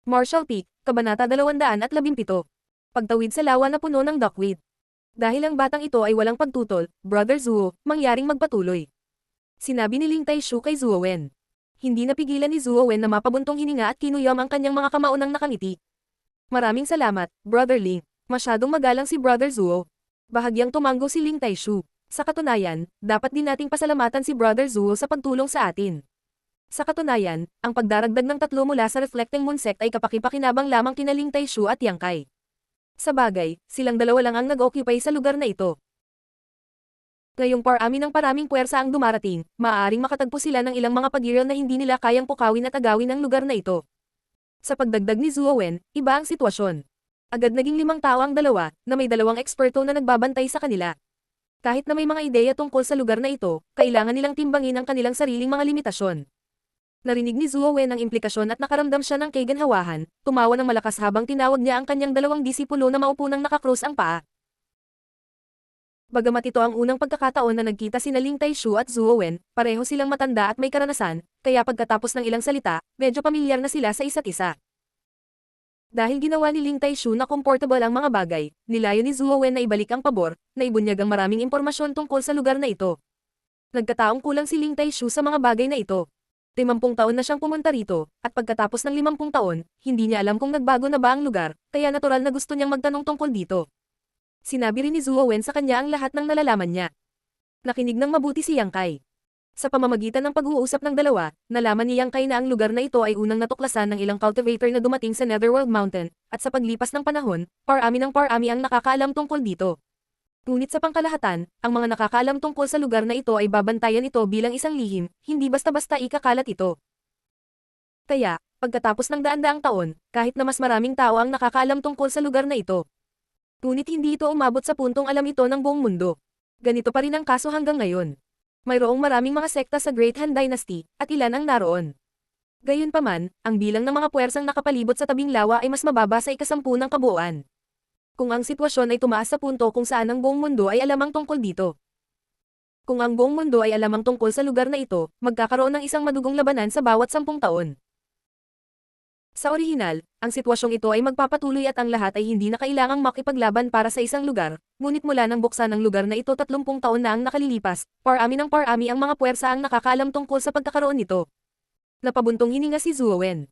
Marshall Peak, Kabanata 217. Pagtawid sa lawa na puno ng duckweed. Dahil ang batang ito ay walang pagtutol, Brother Zuo, mangyaring magpatuloy. Sinabi ni Ling Taishu kay Zuo Wen. Hindi napigilan ni Zuo Wen na mapabuntong hininga at kinuyom ang kanyang mga kamaunang nakangiti. Maraming salamat, Brother Ling. Masyadong magalang si Brother Zuo. Bahagyang tumango si Ling Taishu. Sa katunayan, dapat din nating pasalamatan si Brother Zuo sa pagtulong sa atin. Sa katunayan, ang pagdaragdag ng 3 mula sa Reflecting Moon Sect ay kapakipakinabang lamang kina Ling Taishu at Yang Kai. Sa bagay, silang dalawa lang ang nag-occupy sa lugar na ito. Ngayong parami ng paraming puwersa ang dumarating, maaaring makatagpo sila ng ilang mga pag-iral na hindi nila kayang pukawin at agawin ang lugar na ito. Sa pagdagdag ni Zuo Wen, iba ang sitwasyon. Agad naging 5 tao ang dalawa, na may 2 eksperto na nagbabantay sa kanila. Kahit na may mga ideya tungkol sa lugar na ito, kailangan nilang timbangin ang kanilang sariling mga limitasyon. Narinig ni Zuo Wen ang implikasyon at nakaramdam siya ng kaganhawahan, tumawa ng malakas habang tinawag niya ang kanyang 2 disipulo na maupo nang nakakrus ang paa. Bagamat ito ang unang pagkakataon na nagkita sina Ling Taishu at Zuo Wen, pareho silang matanda at may karanasan, kaya pagkatapos ng ilang salita, medyo pamilyar na sila sa isa't isa. Dahil ginawa ni Ling Taishu na comfortable ang mga bagay, nilayo ni Zuo Wen na ibalik ang pabor, na ibunyag ang maraming impormasyon tungkol sa lugar na ito. Nagkataong kulang si Ling Taishu sa mga bagay na ito. 50 taon na siyang pumunta rito, at pagkatapos ng 50 taon, hindi niya alam kung nagbago na ba ang lugar, kaya natural na gusto niyang magtanong tungkol dito. Sinabi rin ni Zuo Wen sa kanya ang lahat ng nalalaman niya. Nakinig ng mabuti si Yang Kai. Sa pamamagitan ng pag-uusap ng dalawa, nalaman ni Yang Kai na ang lugar na ito ay unang natuklasan ng ilang cultivator na dumating sa Netherworld Mountain, at sa paglipas ng panahon, parami ng parami ang nakakaalam tungkol dito. Ngunit sa pangkalahatan, ang mga nakakaalam tungkol sa lugar na ito ay babantayan ito bilang isang lihim, hindi basta-basta ikakalat ito. Kaya, pagkatapos ng daan-daang taon, kahit na mas maraming tao ang nakakaalam tungkol sa lugar na ito, ngunit hindi ito umabot sa puntong alam ito ng buong mundo. Ganito pa rin ang kaso hanggang ngayon. Mayroong maraming mga sekta sa Great Han Dynasty, at ilan ang naroon. Gayunpaman, ang bilang ng mga puwersang nakapalibot sa tabing lawa ay mas mababa sa 10 ng kabuuan. Kung ang sitwasyon ay tumaas sa punto kung saan ang buong mundo ay alamang tungkol dito. Kung ang buong mundo ay alamang tungkol sa lugar na ito, magkakaroon ng isang madugong labanan sa bawat 10 taon. Sa orihinal, ang sitwasyong ito ay magpapatuloy at ang lahat ay hindi na kailangang makipaglaban para sa isang lugar, ngunit mula nang buksan ang lugar na ito 30 taon na ang nakalilipas, parami ng parami ang mga puwersa ang nakakaalam tungkol sa pagkakaroon nito. Napabuntong hininga si Zuo Wen.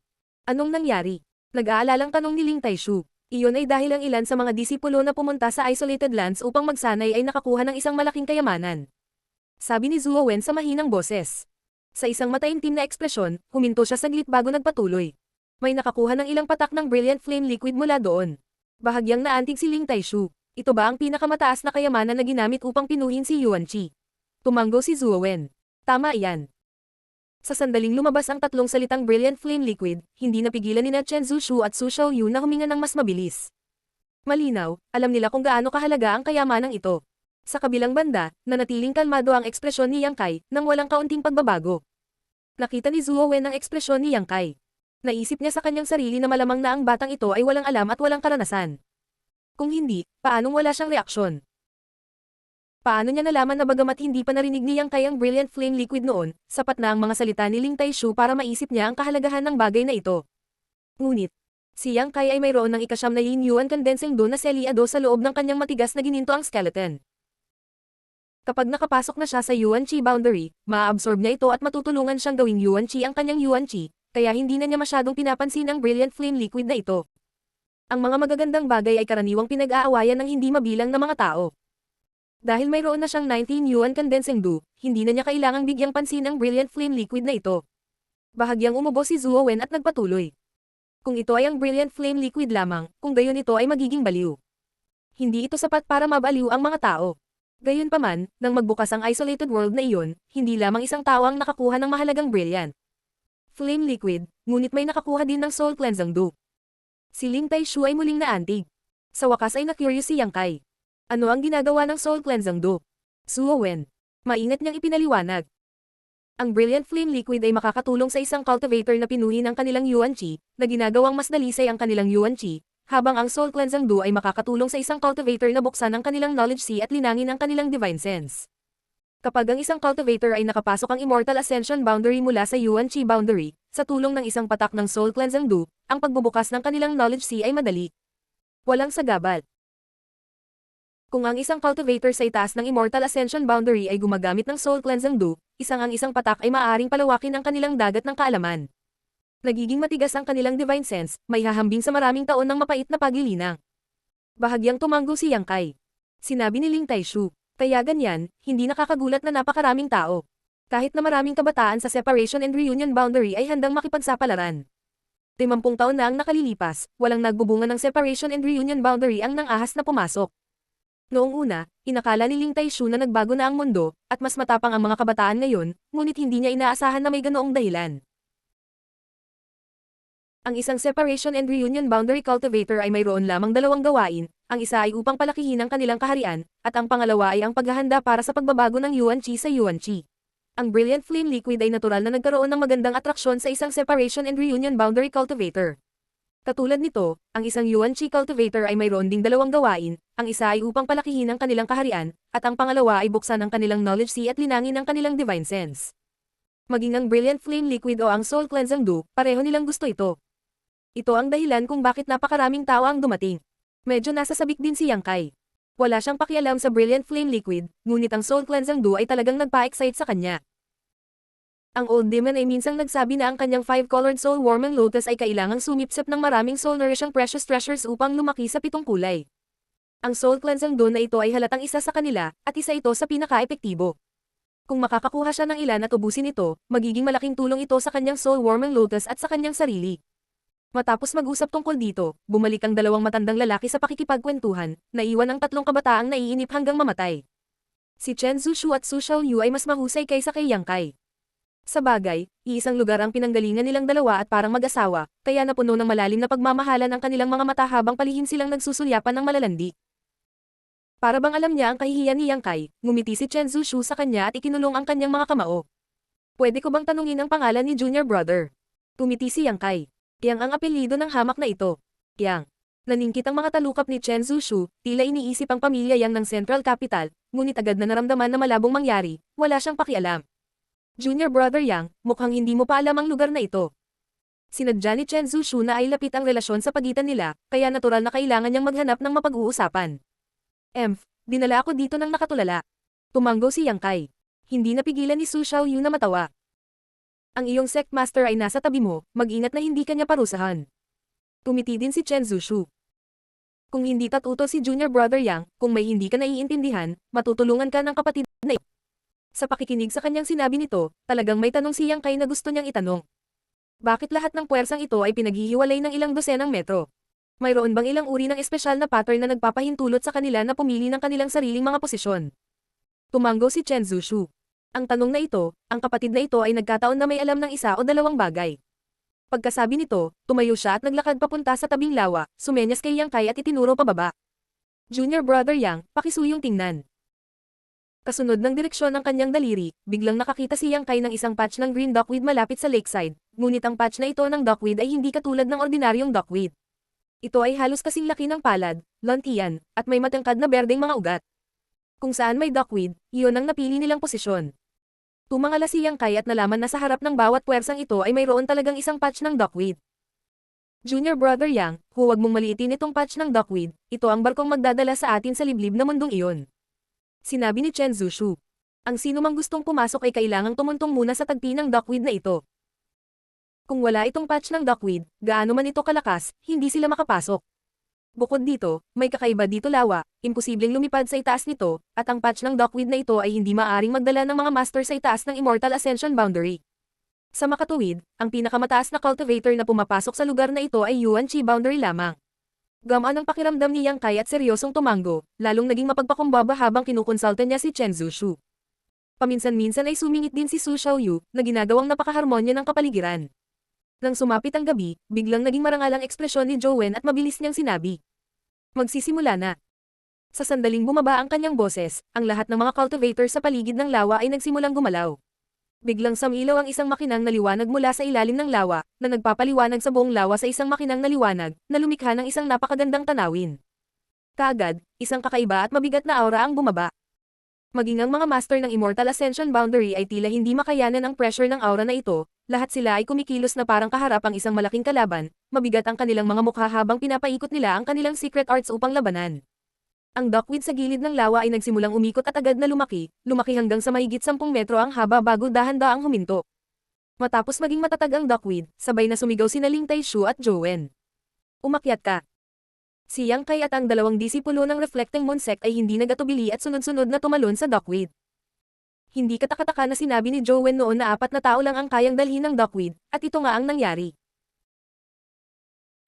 Anong nangyari? Nag-aalalang tanong ni Ling Taishu. Iyon ay dahil ang ilan sa mga disipulo na pumunta sa isolated lands upang magsanay ay nakakuha ng isang malaking kayamanan. Sabi ni Zuo Wen sa mahinang boses. Sa isang mataimtim na ekspresyon, huminto siya saglit bago nagpatuloy. May nakakuha ng ilang patak ng brilliant flame liquid mula doon. Bahagyang naantig si Ling Taishu. Ito ba ang pinakamataas na kayamanan na ginamit upang pinuhin si Yuan Qi? Tumango si Zuo Wen. Tama iyan. Sa sandaling lumabas ang 3 salitang brilliant flame liquid, hindi napigilan ni Chen Zushu at Su Xiaoyu na huminga ng mas mabilis. Malinaw, alam nila kung gaano kahalaga ang kayamanang ito. Sa kabilang banda, nanatiling kalmado ang ekspresyon ni Yang Kai, nang walang kaunting pagbabago. Nakita ni Zuo Wen ang ekspresyon ni Yang Kai. Naisip niya sa kanyang sarili na malamang na ang batang ito ay walang alam at walang karanasan. Kung hindi, paanong wala siyang reaksyon? Paano niya nalaman na bagamat hindi pa narinig ni Yang Kai ang brilliant flame liquid noon, sapat na ang mga salita ni Ling Taishu para maisip niya ang kahalagahan ng bagay na ito. Ngunit, si Yang Kai ay mayroon ng 9 na Yin Yuan condensing do na selyado sa loob ng kanyang matigas na gininto ang skeleton. Kapag nakapasok na siya sa Yuan Qi boundary, maa-absorb niya ito at matutulungan siyang gawing Yuan Qi ang kanyang Yuan Qi, kaya hindi na niya masyadong pinapansin ang brilliant flame liquid na ito. Ang mga magagandang bagay ay karaniwang pinag-aawayan ng hindi mabilang na mga tao. Dahil mayroon na siyang 19 Yuan condensing do, hindi na niya kailangang bigyang pansin ang brilliant flame liquid na ito. Bahagyang umubo si Zuo Wen at nagpatuloy. Kung ito ay ang brilliant flame liquid lamang, kung gayon ito ay magiging baliw. Hindi ito sapat para mabaliw ang mga tao. Gayunpaman, nang magbukas ang isolated world na iyon, hindi lamang isang tao ang nakakuha ng mahalagang brilliant flame liquid, ngunit may nakakuha din ng soul cleansing do. Si Ling Taishu ay muling naantig. Sa wakas ay na-curious si Yang Kai. Ano ang ginagawa ng soul cleansing do? Zuo Wen. Maingat niyang ipinaliwanag. Ang brilliant flame liquid ay makakatulong sa isang cultivator na pinuhin ang kanilang Yuan Qi, na ginagawang mas dalisay ang kanilang Yuan Qi, habang ang soul cleansing do ay makakatulong sa isang cultivator na buksan ang kanilang knowledge sea at linangin ang kanilang divine sense. Kapag ang isang cultivator ay nakapasok ang immortal ascension boundary mula sa Yuan Qi boundary, Sa tulong ng isang patak ng Soul Cleansing Dew, ang pagbubukas ng kanilang Knowledge Sea ay madali. Walang sagabal. Kung ang isang cultivator sa itaas ng Immortal Ascension Boundary ay gumagamit ng Soul Cleansing Dew, ang isang patak ay maaaring palawakin ang kanilang dagat ng kaalaman. Nagiging matigas ang kanilang Divine Sense, may hahambing sa maraming taon ng mapait na paglilinang. Bahagyang tumango si Yang Kai. Sinabi ni Ling Taishu, kaya ganyan, hindi nakakagulat na napakaraming tao. Kahit na maraming kabataan sa Separation and Reunion Boundary ay handang makipagsapalaran. 50 taon na ang nakalilipas, walang nagbubunga ng Separation and Reunion Boundary ang nang ahas na pumasok. Noong una, inakala ni Ling Taishu na nagbago na ang mundo, at mas matapang ang mga kabataan ngayon, ngunit hindi niya inaasahan na may ganoong dahilan. Ang isang Separation and Reunion Boundary Cultivator ay mayroon lamang dalawang gawain, ang isa ay upang palakihin ang kanilang kaharian, at ang pangalawa ay ang paghahanda para sa pagbabago ng Yuan Qi sa Yuan Qi. Ang Brilliant Flame Liquid ay natural na nagkaroon ng magandang atraksyon sa isang Separation and Reunion Boundary Cultivator. Katulad nito, ang isang Yuan Qi Cultivator ay mayroon ding dalawang gawain, ang isa ay upang palakihin ang kanilang kaharian, at ang pangalawa ay buksan ang kanilang Knowledge Sea at linangin ang kanilang Divine Sense. Maging ang Brilliant Flame Liquid o ang Soul Cleansing Dew, pareho nilang gusto ito. Ito ang dahilan kung bakit napakaraming tao ang dumating. Medyo nasasabik din si Yang Kai. Wala siyang pakialam sa Brilliant Flame Liquid, ngunit ang Soul Cleansing Dew ay talagang nagpa-excite sa kanya. Ang Old Demon ay minsang nagsabi na ang kanyang 5-colored Soul Warming Lotus ay kailangang sumipsip ng maraming soul nourishing precious treasures upang lumaki sa 7 kulay. Ang Soul Cleansing Dew na ito ay halatang isa sa kanila, at isa ito sa pinaka-epektibo. Kung makakakuha siya ng ilan at ubusin ito, magiging malaking tulong ito sa kanyang Soul Warming Lotus at sa kanyang sarili. Matapos mag-usap tungkol dito, bumalik ang dalawang matandang lalaki sa pakikipagkwentuhan, naiwan ang 3 kabataang naiinip hanggang mamatay. Si Chen Zushu at Su Xiaoyu ay mas mahusay kaysa kay Yang Kai. Sa bagay, iisang lugar ang pinanggalingan nilang dalawa at parang mag-asawa, kaya napuno ng malalim na pagmamahalan ang kanilang mga mata habang palihim silang nagsusulyapan ng malalandi. Para bang alam niya ang kahihiyan ni Yang Kai, ngumiti si Chen Zushu sa kanya at ikinulong ang kanyang mga kamao. Pwede ko bang tanungin ang pangalan ni Junior Brother? Tumiti si Yang Kai. Yang ang apelyido ng hamak na ito. Yang. Naningkit ang mga talukap ni Chen Zushu, tila iniisip ang pamilya Yang ng Central Capital, ngunit agad na naramdaman na malabong mangyari, wala siyang pakialam. Junior Brother Yang, mukhang hindi mo pa alam ang lugar na ito. Sinadya ni Chen Zushu na ay lapit ang relasyon sa pagitan nila, kaya natural na kailangan niyang maghanap ng mapag-uusapan. Dinala ako dito ng nakatulala. Tumanggo si Yang Kai. Hindi napigilan ni Su Xiaoyu na matawa. Ang iyong sect master ay nasa tabi mo, mag-ingat na hindi kanya parusahan. Tumiti din si Chen Zushu. Kung hindi tatuto si Junior Brother Yang, kung may hindi ka naiintindihan, matutulungan ka ng kapatid na ito. Sa pakikinig sa kanyang sinabi nito, talagang may tanong si Yang Kai na gusto niyang itanong. Bakit lahat ng puwersang ito ay pinaghihiwalay ng ilang dosenang metro? Mayroon bang ilang uri ng espesyal na pattern na nagpapahintulot sa kanila na pumili ng kanilang sariling mga posisyon? Tumanggo si Chen Zushu. Ang tanong na ito, ang kapatid na ito ay nagkataon na may alam ng isa o dalawang bagay. Pagkasabi nito, tumayo siya at naglakad papunta sa tabing lawa, sumenyas kay Yang Kai at itinuro pababa. Junior Brother Yang, pakisuyong tingnan. Kasunod ng direksyon ng kanyang daliri, biglang nakakita si Yang Kai ng isang patch ng green duckweed malapit sa lakeside, ngunit ang patch na ito ng duckweed ay hindi katulad ng ordinaryong duckweed. Ito ay halos kasing laki ng palad, lantian, at may matangkad na berdeng mga ugat. Kung saan may duckweed, iyon ang napili nilang posisyon. Tumangala si Yang Kai at nalaman na sa harap ng bawat puwersang ito ay mayroon talagang isang patch ng duckweed. Junior Brother Yang, huwag mong maliitin itong patch ng duckweed, ito ang barkong magdadala sa atin sa liblib na mundong iyon. Sinabi ni Chen Zushu. Ang sino mang gustong pumasok ay kailangang tumuntong muna sa tagpi ng duckweed na ito. Kung wala itong patch ng duckweed, gaano man ito kalakas, hindi sila makapasok. Bukod dito, may kakaiba dito lawa, imposibleng lumipad sa itaas nito, at ang patch ng duckweed na ito ay hindi maaring magdala ng mga master sa itaas ng Immortal Ascension Boundary. Sa makatuwid, ang pinakamataas na cultivator na pumapasok sa lugar na ito ay Yuan Qi Boundary lamang. Gamaan ang pakiramdam ni Yang Kai at seryosong tumango, lalong naging mapagpakumbaba habang kinukonsulta niya si Chen Zushu. Paminsan-minsan ay sumingit din si Su Xiaoyu, na ginagawang napakaharmonya ng kapaligiran. Nang sumapit ang gabi, biglang naging marangal ang ekspresyon ni Jowen at mabilis niyang sinabi. Magsisimula na. Sa sandaling bumaba ang kanyang boses, ang lahat ng mga cultivator sa paligid ng lawa ay nagsimulang gumalaw. Biglang samilaw ang isang makinang na liwanag mula sa ilalim ng lawa, na nagpapaliwanag sa buong lawa sa isang makinang na liwanag, na lumikha ng isang napakagandang tanawin. Kaagad, isang kakaiba at mabigat na aura ang bumaba. Maging ang mga master ng Immortal Ascension Boundary ay tila hindi makayanan ang pressure ng aura na ito, lahat sila ay kumikilos na parang kaharap ang isang malaking kalaban, mabigat ang kanilang mga mukha habang pinapaikot nila ang kanilang secret arts upang labanan. Ang duckweed sa gilid ng lawa ay nagsimulang umikot at agad na lumaki hanggang sa mahigit 10 metro ang haba bago dahan-daang huminto. Matapos maging matatag ang duckweed, sabay na sumigaw sina Ling Taishu at Jowen. Umakyat ka. Si Yang Kai at ang dalawang disipulo ng Reflecting Moon Sect ay hindi nagatubili at sunod-sunod na tumalon sa duckweed. Hindi katakataka na sinabi ni Jowen noon na 4 na tao lang ang kayang dalhin ng duckweed, at ito nga ang nangyari.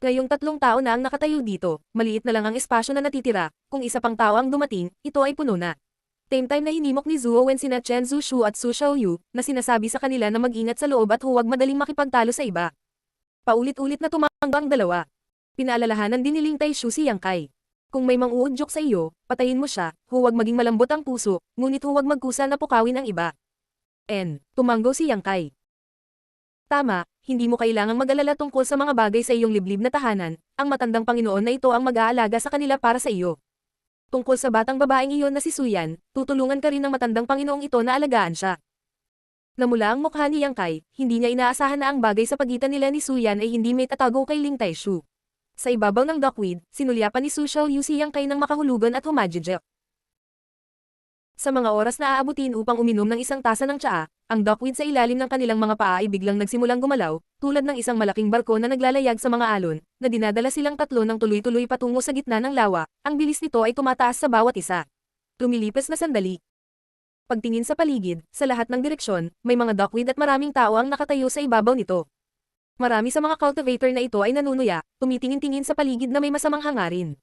Ngayong 3 tao na ang nakatayo dito, maliit na lang ang espasyo na natitira, kung isa pang tao ang dumating, ito ay puno na. Same time na hinimok ni Zuo Wen sina Chen Zushu at Su Xiaoyu, na sinasabi sa kanila na mag-ingat sa loob at huwag madaling makipagtalo sa iba. Paulit-ulit na tumangga ang dalawa. Pinaalalahanan din ni Ling Taishu si Yang Kai. Kung may mang-uudyok sa iyo, patayin mo siya, huwag maging malambot ang puso, ngunit huwag magkusa na pukawin ang iba. Tumanggo si Yang Kai. Tama, hindi mo kailangang mag-alala tungkol sa mga bagay sa iyong liblib na tahanan, ang matandang Panginoon na ito ang mag-aalaga sa kanila para sa iyo. Tungkol sa batang babaeng iyon na si Suyan, tutulungan ka rin ng matandang Panginoong ito na alagaan siya. Namula ang mukha ni Yang Kai, hindi niya inaasahan na ang bagay sa pagitan nila ni Suyan ay hindi may tatago kay Ling Taishu. Sa ibabaw ng duckweed, sinulyapan ni Su Xiaoyu si Yang Kai ng makahulugan at humajijek. Sa mga oras na aabutin upang uminom ng isang tasa ng tsaa, ang duckweed sa ilalim ng kanilang mga paa ay biglang nagsimulang gumalaw, tulad ng isang malaking barko na naglalayag sa mga alon, na dinadala silang tatlo ng tuloy-tuloy patungo sa gitna ng lawa, ang bilis nito ay tumataas sa bawat isa. Lumilipas na sandali. Pagtingin sa paligid, sa lahat ng direksyon, may mga duckweed at maraming tao ang nakatayo sa ibabaw nito. Marami sa mga cultivator na ito ay nanunuya, tumitingin-tingin sa paligid na may masamang hangarin.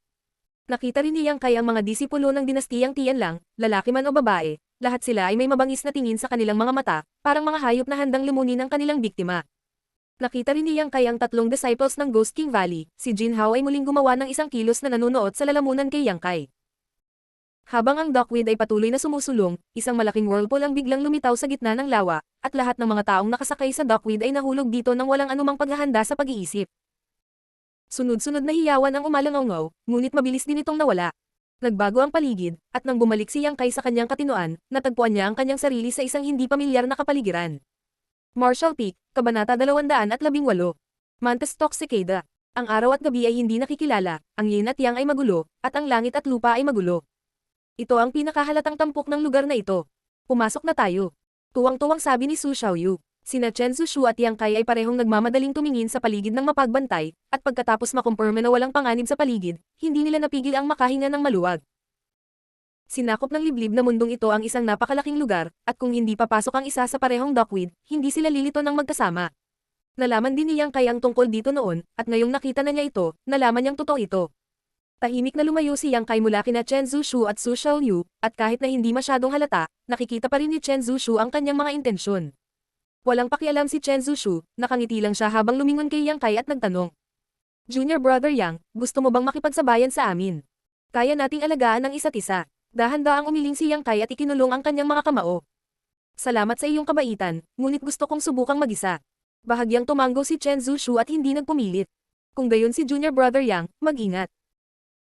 Nakita rin ni Yang Kai ang mga disipulo ng dinastiyang Tianlang, lalaki man o babae, lahat sila ay may mabangis na tingin sa kanilang mga mata, parang mga hayop na handang lumunin ang kanilang biktima. Nakita rin ni Yang Kai ang 3 disciples ng Ghost King Valley, si Jin Hao ay muling gumawa ng isang kilos na nanunuot sa lalamunan kay Yang Kai. Habang ang duckweed ay patuloy na sumusulong, isang malaking whirlpool ang biglang lumitaw sa gitna ng lawa, at lahat ng mga taong nakasakay sa duckweed ay nahulog dito nang walang anumang paghahanda sa pag-iisip. Sunod-sunod na hiyawan ang umalangaw, ngunit mabilis din itong nawala. Nagbago ang paligid, at nang bumalik si Yang Kai sa kanyang katinoan, natagpuan niya ang kanyang sarili sa isang hindi pamilyar na kapaligiran. Marshall Peak, Kabanata 218. Mantis Toxicada. Ang araw at gabi ay hindi nakikilala, ang yin at yang ay magulo, at ang langit at lupa ay magulo. Ito ang pinakahalatang tampok ng lugar na ito. Pumasok na tayo. Tuwang-tuwang sabi ni Su Xiaoyu. Sina Chen Zushu at Yang Kai ay parehong nagmamadaling tumingin sa paligid ng mapagbantay, at pagkatapos makumpirme na walang panganib sa paligid, hindi nila napigil ang makahinga ng maluwag. Sinakop ng liblib na mundong ito ang isang napakalaking lugar, at kung hindi papasok ang isa sa parehong duckweed, hindi sila lilito ng magkasama. Nalaman din ni Yang Kai ang tungkol dito noon, at ngayong nakita na niya ito, nalaman niyang totoo ito. Tahimik na lumayo si Yang Kai mula kina Chen Zushu at Su Xiaoyu, at kahit na hindi masyadong halata, nakikita pa rin ni Chen Zushu ang kanyang mga intensyon. Walang pakialam si Chen Zushu, nakangiti lang siya habang lumingon kay Yang Kai at nagtanong. Junior Brother Yang, gusto mo bang makipagsabayan sa amin? Kaya nating alagaan ang isa't isa. Dahan-daang umiling si Yang Kai at ikinulong ang kanyang mga kamao. Salamat sa iyong kabaitan, ngunit gusto kong subukang mag-isa. Bahagyang tumanggo si Chen Zushu at hindi nagpumilit. Kung gayon si Junior Brother Yang, mag-ingat.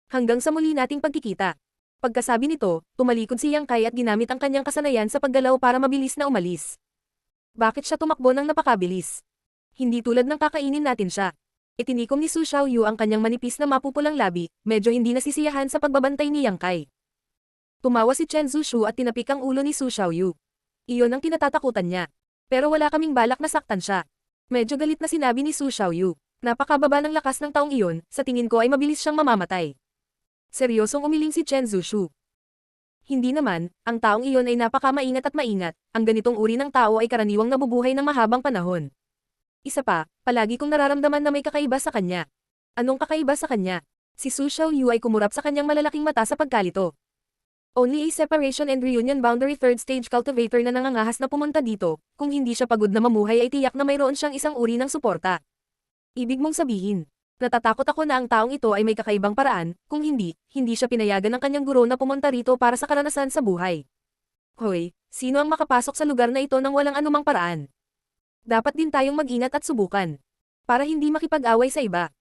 Hanggang sa muli nating pagkikita. Pagkasabi nito, tumalikod si Yang Kai at ginamit ang kanyang kasanayan sa paggalaw para mabilis na umalis. Bakit siya tumakbo ng napakabilis? Hindi tulad ng kakainin natin siya. Itinikom ni Su Xiaoyu ang kanyang manipis na mapupulang labi, medyo hindi nasisiyahan sa pagbabantay ni Yang Kai. Tumawa si Chen Zushu at tinapik ang ulo ni Su Xiaoyu. Iyon ang kinatatakutan niya. Pero wala kaming balak na saktan siya. Medyo galit na sinabi ni Su Xiaoyu. Napakababa ng lakas ng taong iyon, sa tingin ko ay mabilis siyang mamamatay. Seryosong umiling si Chen Zushu. Hindi naman, ang taong iyon ay napakamaingat at maingat, ang ganitong uri ng tao ay karaniwang nabubuhay ng mahabang panahon. Isa pa, palagi kong nararamdaman na may kakaiba sa kanya. Anong kakaiba sa kanya? Si Su Xiaoyu ay kumurap sa kanyang malalaking mata sa pagkalito. Only a separation and reunion boundary third stage cultivator na nangangahas na pumunta dito, kung hindi siya pagod na mamuhay ay tiyak na mayroon siyang isang uri ng suporta. Ibig mong sabihin, natatakot ako na ang taong ito ay may kakaibang paraan, kung hindi siya pinayagan ng kanyang guro na pumunta rito para sa karanasan sa buhay. Hoy, sino ang makapasok sa lugar na ito nang walang anumang paraan? Dapat din tayong mag-ingat at subukan. Para hindi makipag-away sa iba.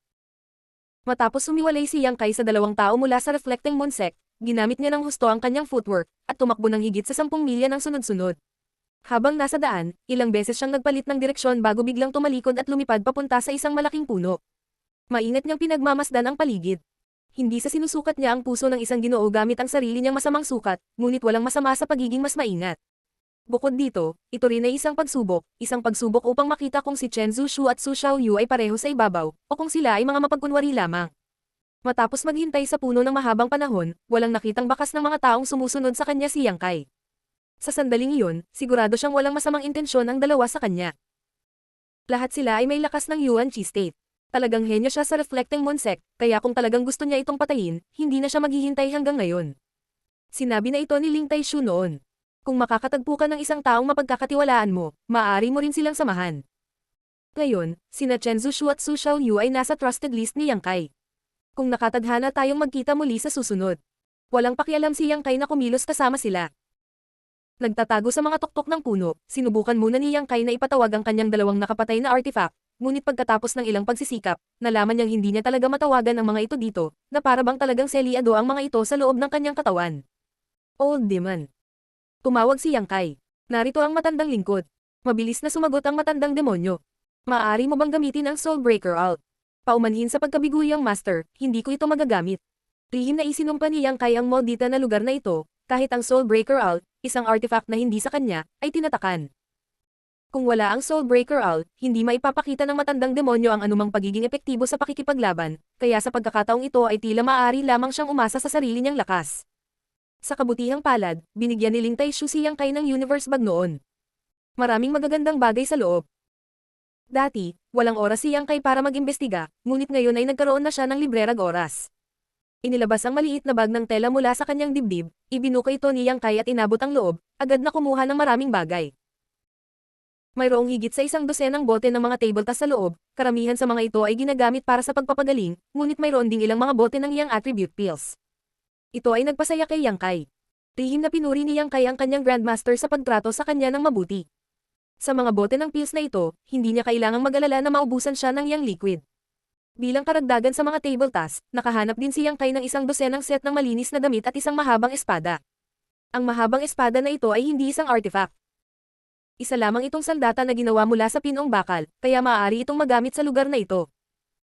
Matapos sumiwalay si Yang Kai sa 2 tao mula sa Reflecting Moon Sect, ginamit niya ng husto ang kanyang footwork, at tumakbo ng higit sa 10 milya ng sunod-sunod. Habang nasa daan, ilang beses siyang nagpalit ng direksyon bago biglang tumalikod at lumipad papunta sa isang malaking puno. Maingat niyang pinagmamasdan ang paligid. Hindi sa sinusukat niya ang puso ng isang Ginoo gamit ang sarili niyang masamang sukat, ngunit walang masama sa pagiging mas maingat. Bukod dito, ito rin ay isang pagsubok upang makita kung si Chen Zushu at Su Xiaoyu ay pareho sa ibabaw, o kung sila ay mga mapagkunwari lamang. Matapos maghintay sa puno ng mahabang panahon, walang nakitang bakas ng mga taong sumusunod sa kanya si Yang Kai. Sa sandaling iyon, sigurado siyang walang masamang intensyon ang dalawa sa kanya. Lahat sila ay may lakas ng Yuan Chi state. Talagang henyo siya sa Reflecting Moon Sect, kaya kung talagang gusto niya itong patayin, hindi na siya maghihintay hanggang ngayon. Sinabi na ito ni Ling Taishu noon. Kung makakatagpo ka ng isang taong mapagkakatiwalaan mo, maaari mo rin silang samahan. Ngayon, sina Chen Zushu at Su Xiaoyu ay nasa trusted list ni Yang Kai. Kung nakatadhana tayong magkita muli sa susunod. Walang pakialam si Yang Kai na kumilos kasama sila. Nagtatago sa mga tuktok ng puno, sinubukan muna ni Yang Kai na ipatawag ang kanyang dalawang nakapatay na artifact, ngunit pagkatapos ng ilang pagsisikap, nalaman niyang hindi niya talaga matawagan ang mga ito dito, na para bang talagang seliado ang mga ito sa loob ng kanyang katawan. Old Demon. Tumawag si Yang Kai. Narito ang matandang lingkod. Mabilis na sumagot ang matandang demonyo. Maaari mo bang gamitin ang Soul Breaker Alt? Paumanhin sa pagkabiguyang master, hindi ko ito magagamit. Lihim na isinumpa ni Yang Kai ang maldita na lugar na ito, kahit ang Soul Breaker Alt, isang artifact na hindi sa kanya, ay tinatakan. Kung wala ang Soul Breaker Alt, hindi maipapakita ng matandang demonyo ang anumang pagiging epektibo sa pakikipaglaban, kaya sa pagkakataong ito ay tila maaari lamang siyang umasa sa sarili niyang lakas. Sa kabutihang palad, binigyan ni Ling Taishu si Yang Kai ng Universe Bag noon. Maraming magagandang bagay sa loob. Dati, walang oras si Yang Kai para mag-imbestiga, ngunit ngayon ay nagkaroon na siya ng librerag oras. Inilabas ang maliit na bag ng tela mula sa kanyang dibdib, ibinuka ito ni Yang Kai at inabot ang loob, agad na kumuha ng maraming bagay. Mayroong higit sa 100 bote ng mga tabletas sa loob, karamihan sa mga ito ay ginagamit para sa pagpapagaling, ngunit mayroon ding ilang mga bote ng Yang Attribute Pills. Ito ay nagpasaya kay Yang Kai. Lihim na pinuri ni Yang Kai ang kanyang Grandmaster sa pagtrato sa kanya ng mabuti. Sa mga bote ng pills na ito, hindi niya kailangang mag-alala na maubusan siya ng Yang Liquid. Bilang karagdagan sa mga table tasks, nakahanap din si Yang Kai ng 100 set ng malinis na damit at isang mahabang espada. Ang mahabang espada na ito ay hindi isang artifact. Isa lamang itong sandata na ginawa mula sa pinong bakal, kaya maaari itong magamit sa lugar na ito.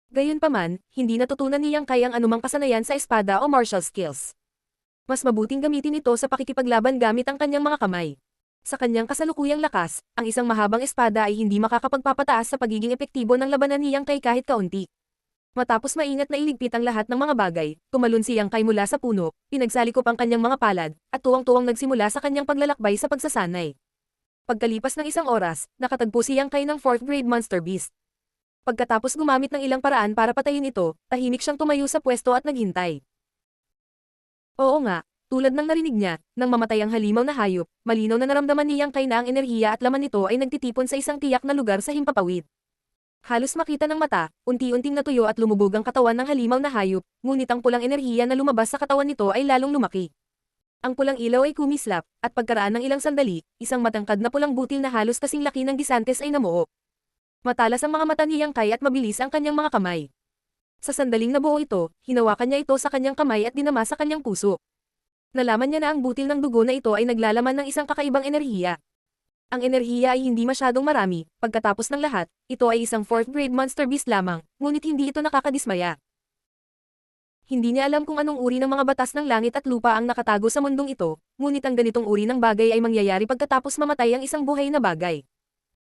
Gayunpaman, hindi natutunan ni Yang Kai ang anumang kasanayan sa espada o martial skills. Mas mabuting gamitin ito sa pakikipaglaban gamit ang kanyang mga kamay. Sa kanyang kasalukuyang lakas, ang isang mahabang espada ay hindi makakapagpapataas sa pagiging epektibo ng labanan ni Yang Kai kahit kaunti. Matapos maingat na iligpit ang lahat ng mga bagay, tumalon si Yang Kai mula sa puno, pinagsalikop ang kanyang mga palad, at tuwang-tuwang nagsimula sa kanyang paglalakbay sa pagsasanay. Pagkalipas ng isang oras, nakatagpo si Yang Kai ng 4th grade monster beast. Pagkatapos gumamit ng ilang paraan para patayin ito, tahimik siyang tumayo sa pwesto at naghintay. Oo nga, tulad ng narinig niya, nang mamatay ang halimaw na hayop, malinaw na naramdaman ni Yang Kai na ang enerhiya at laman nito ay nagtitipon sa isang tiyak na lugar sa himpapawid. Halos makita ng mata, unti-unting natuyo at lumubog ang katawan ng halimaw na hayop, ngunit ang pulang enerhiya na lumabas sa katawan nito ay lalong lumaki. Ang pulang ilaw ay kumislap, at pagkaraan ng ilang sandali, isang matangkad na pulang butil na halos kasing laki ng gisantes ay namuo. Matalas ang mga mata ni Yang Kai at mabilis ang kanyang mga kamay. Sa sandaling nabuo ito, hinawakan niya ito sa kanyang kamay at dinama sa kanyang puso. Nalaman niya na ang butil ng dugo na ito ay naglalaman ng isang kakaibang enerhiya. Ang enerhiya ay hindi masyadong marami, pagkatapos ng lahat, ito ay isang 4th grade monster beast lamang, ngunit hindi ito nakakadismaya. Hindi niya alam kung anong uri ng mga batas ng langit at lupa ang nakatago sa mundong ito, ngunit ang ganitong uri ng bagay ay mangyayari pagkatapos mamatay ang isang buhay na bagay.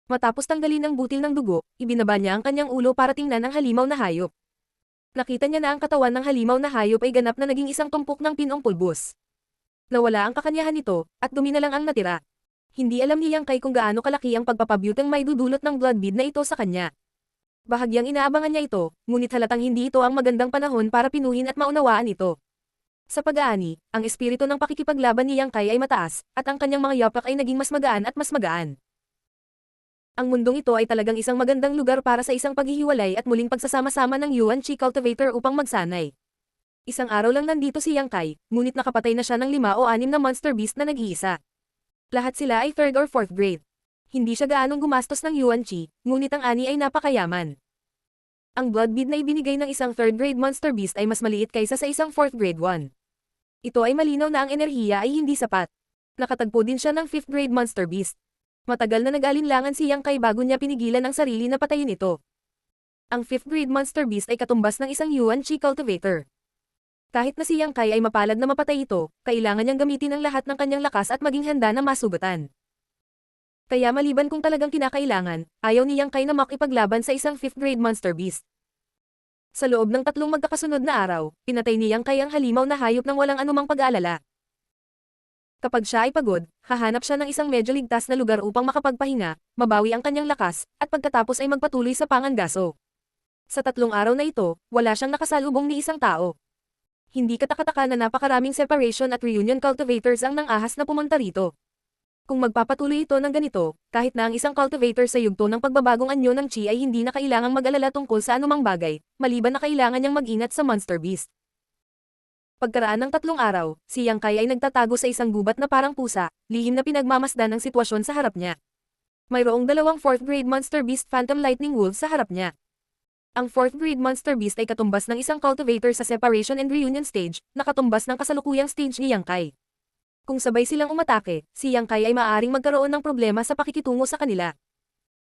Matapos tanggalin ang butil ng dugo, ibinaba niya ang kanyang ulo para tingnan ang halimaw na hayop. Nakita niya na ang katawan ng halimaw na hayop ay ganap na naging isang tumpok ng pinong pulbos. Nawala ang kakanyahan nito, at dumi na lang ang natira. Hindi alam ni Yang Kai kung gaano kalaki ang pagpapabyutang may dudulot ng blood bead na ito sa kanya. Bahagyang inaabangan niya ito, ngunit halatang hindi ito ang magandang panahon para pinuhin at maunawaan ito. Sa pag-aani, ang espiritu ng pakikipaglaban ni Yang Kai ay mataas, at ang kanyang mga yapak ay naging mas magaan at mas magaan. Ang mundong ito ay talagang isang magandang lugar para sa isang paghihiwalay at muling pagsasama-sama ng Yuan Chi Cultivator upang magsanay. Isang araw lang nandito si Yang Kai, ngunit nakapatay na siya ng 5 o 6 na monster beast na nag-iisa. Lahat sila ay 3rd or 4th grade. Hindi siya gaanong gumastos ng Yuan Chi, ngunit ang ani ay napakayaman. Ang blood bead na ibinigay ng isang 3rd grade monster beast ay mas maliit kaysa sa isang 4th grade one. Ito ay malinaw na ang enerhiya ay hindi sapat. Nakatagpo din siya ng 5th grade monster beast. Matagal na nag-alinlangan si Yang Kai bago niya pinigilan ang sarili na patayin ito. Ang 5th grade Monster Beast ay katumbas ng isang Yuan Chi cultivator. Kahit na si Yang Kai ay mapalad na mapatay ito, kailangan niyang gamitin ang lahat ng kanyang lakas at maging handa na masugatan. Kaya maliban kung talagang kinakailangan, ayaw ni Yang Kai na makipaglaban sa isang 5th grade Monster Beast. Sa loob ng 3 magkakasunod na araw, pinatay ni Yang Kai ang halimaw na hayop ng walang anumang pag-aalala. Kapag siya ay pagod, hahanap siya ng isang medyo ligtas na lugar upang makapagpahinga, mabawi ang kanyang lakas, at pagkatapos ay magpatuloy sa pangangaso. Sa 3 araw na ito, wala siyang nakasalubong ni isang tao. Hindi katakataka na napakaraming separation at reunion cultivators ang nang-ahas na pumunta rito. Kung magpapatuloy ito ng ganito, kahit na ang isang cultivator sa yugto ng pagbabagong anyo ng Chi ay hindi na kailangang mag-alala tungkol sa anumang bagay, maliban na kailangan niyang mag-ingat sa Monster Beast. Pagkaraan ng 3 araw, si Yang Kai ay nagtatago sa isang gubat na parang pusa, lihim na pinagmamasdan ang sitwasyon sa harap niya. Mayroong 2 4th grade Monster Beast Phantom Lightning Wolves sa harap niya. Ang 4th grade Monster Beast ay katumbas ng isang cultivator sa Separation and Reunion stage, na katumbas ng kasalukuyang stage ni Yang Kai. Kung sabay silang umatake, si Yang Kai ay maaaring magkaroon ng problema sa pakikitungo sa kanila.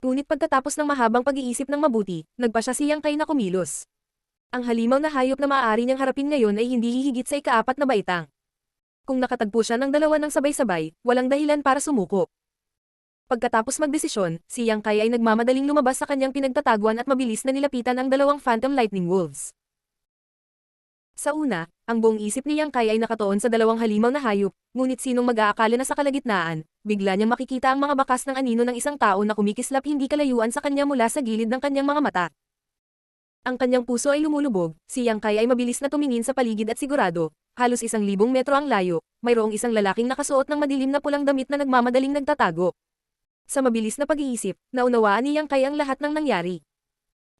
Ngunit pagkatapos ng mahabang pag-iisip ng mabuti, nagpa siya si Yang Kai na kumilos. Ang halimaw na hayop na maaari niyang harapin ngayon ay hindi hihigit sa ika-4 na baitang. Kung nakatagpo siya ng 2 ng sabay-sabay, walang dahilan para sumuko. Pagkatapos magdesisyon, si Yang Kai ay nagmamadaling lumabas sa kanyang pinagtataguan at mabilis na nilapitan ang 2 Phantom Lightning Wolves. Sa una, ang buong isip ni Yang Kai ay nakatuon sa 2 halimaw na hayop, ngunit sinong mag-aakala na sa kalagitnaan, bigla niyang makikita ang mga bakas ng anino ng isang tao na kumikislap hindi kalayuan sa kanya mula sa gilid ng kanyang mga mata. Ang kanyang puso ay lumulubog, si Yang Kai ay mabilis na tumingin sa paligid at sigurado, halos 1,000 metro ang layo, mayroong isang lalaking nakasuot ng madilim na pulang damit na nagmamadaling nagtatago. Sa mabilis na pag-iisip, naunawaan ni Yang Kai ang lahat ng nangyari.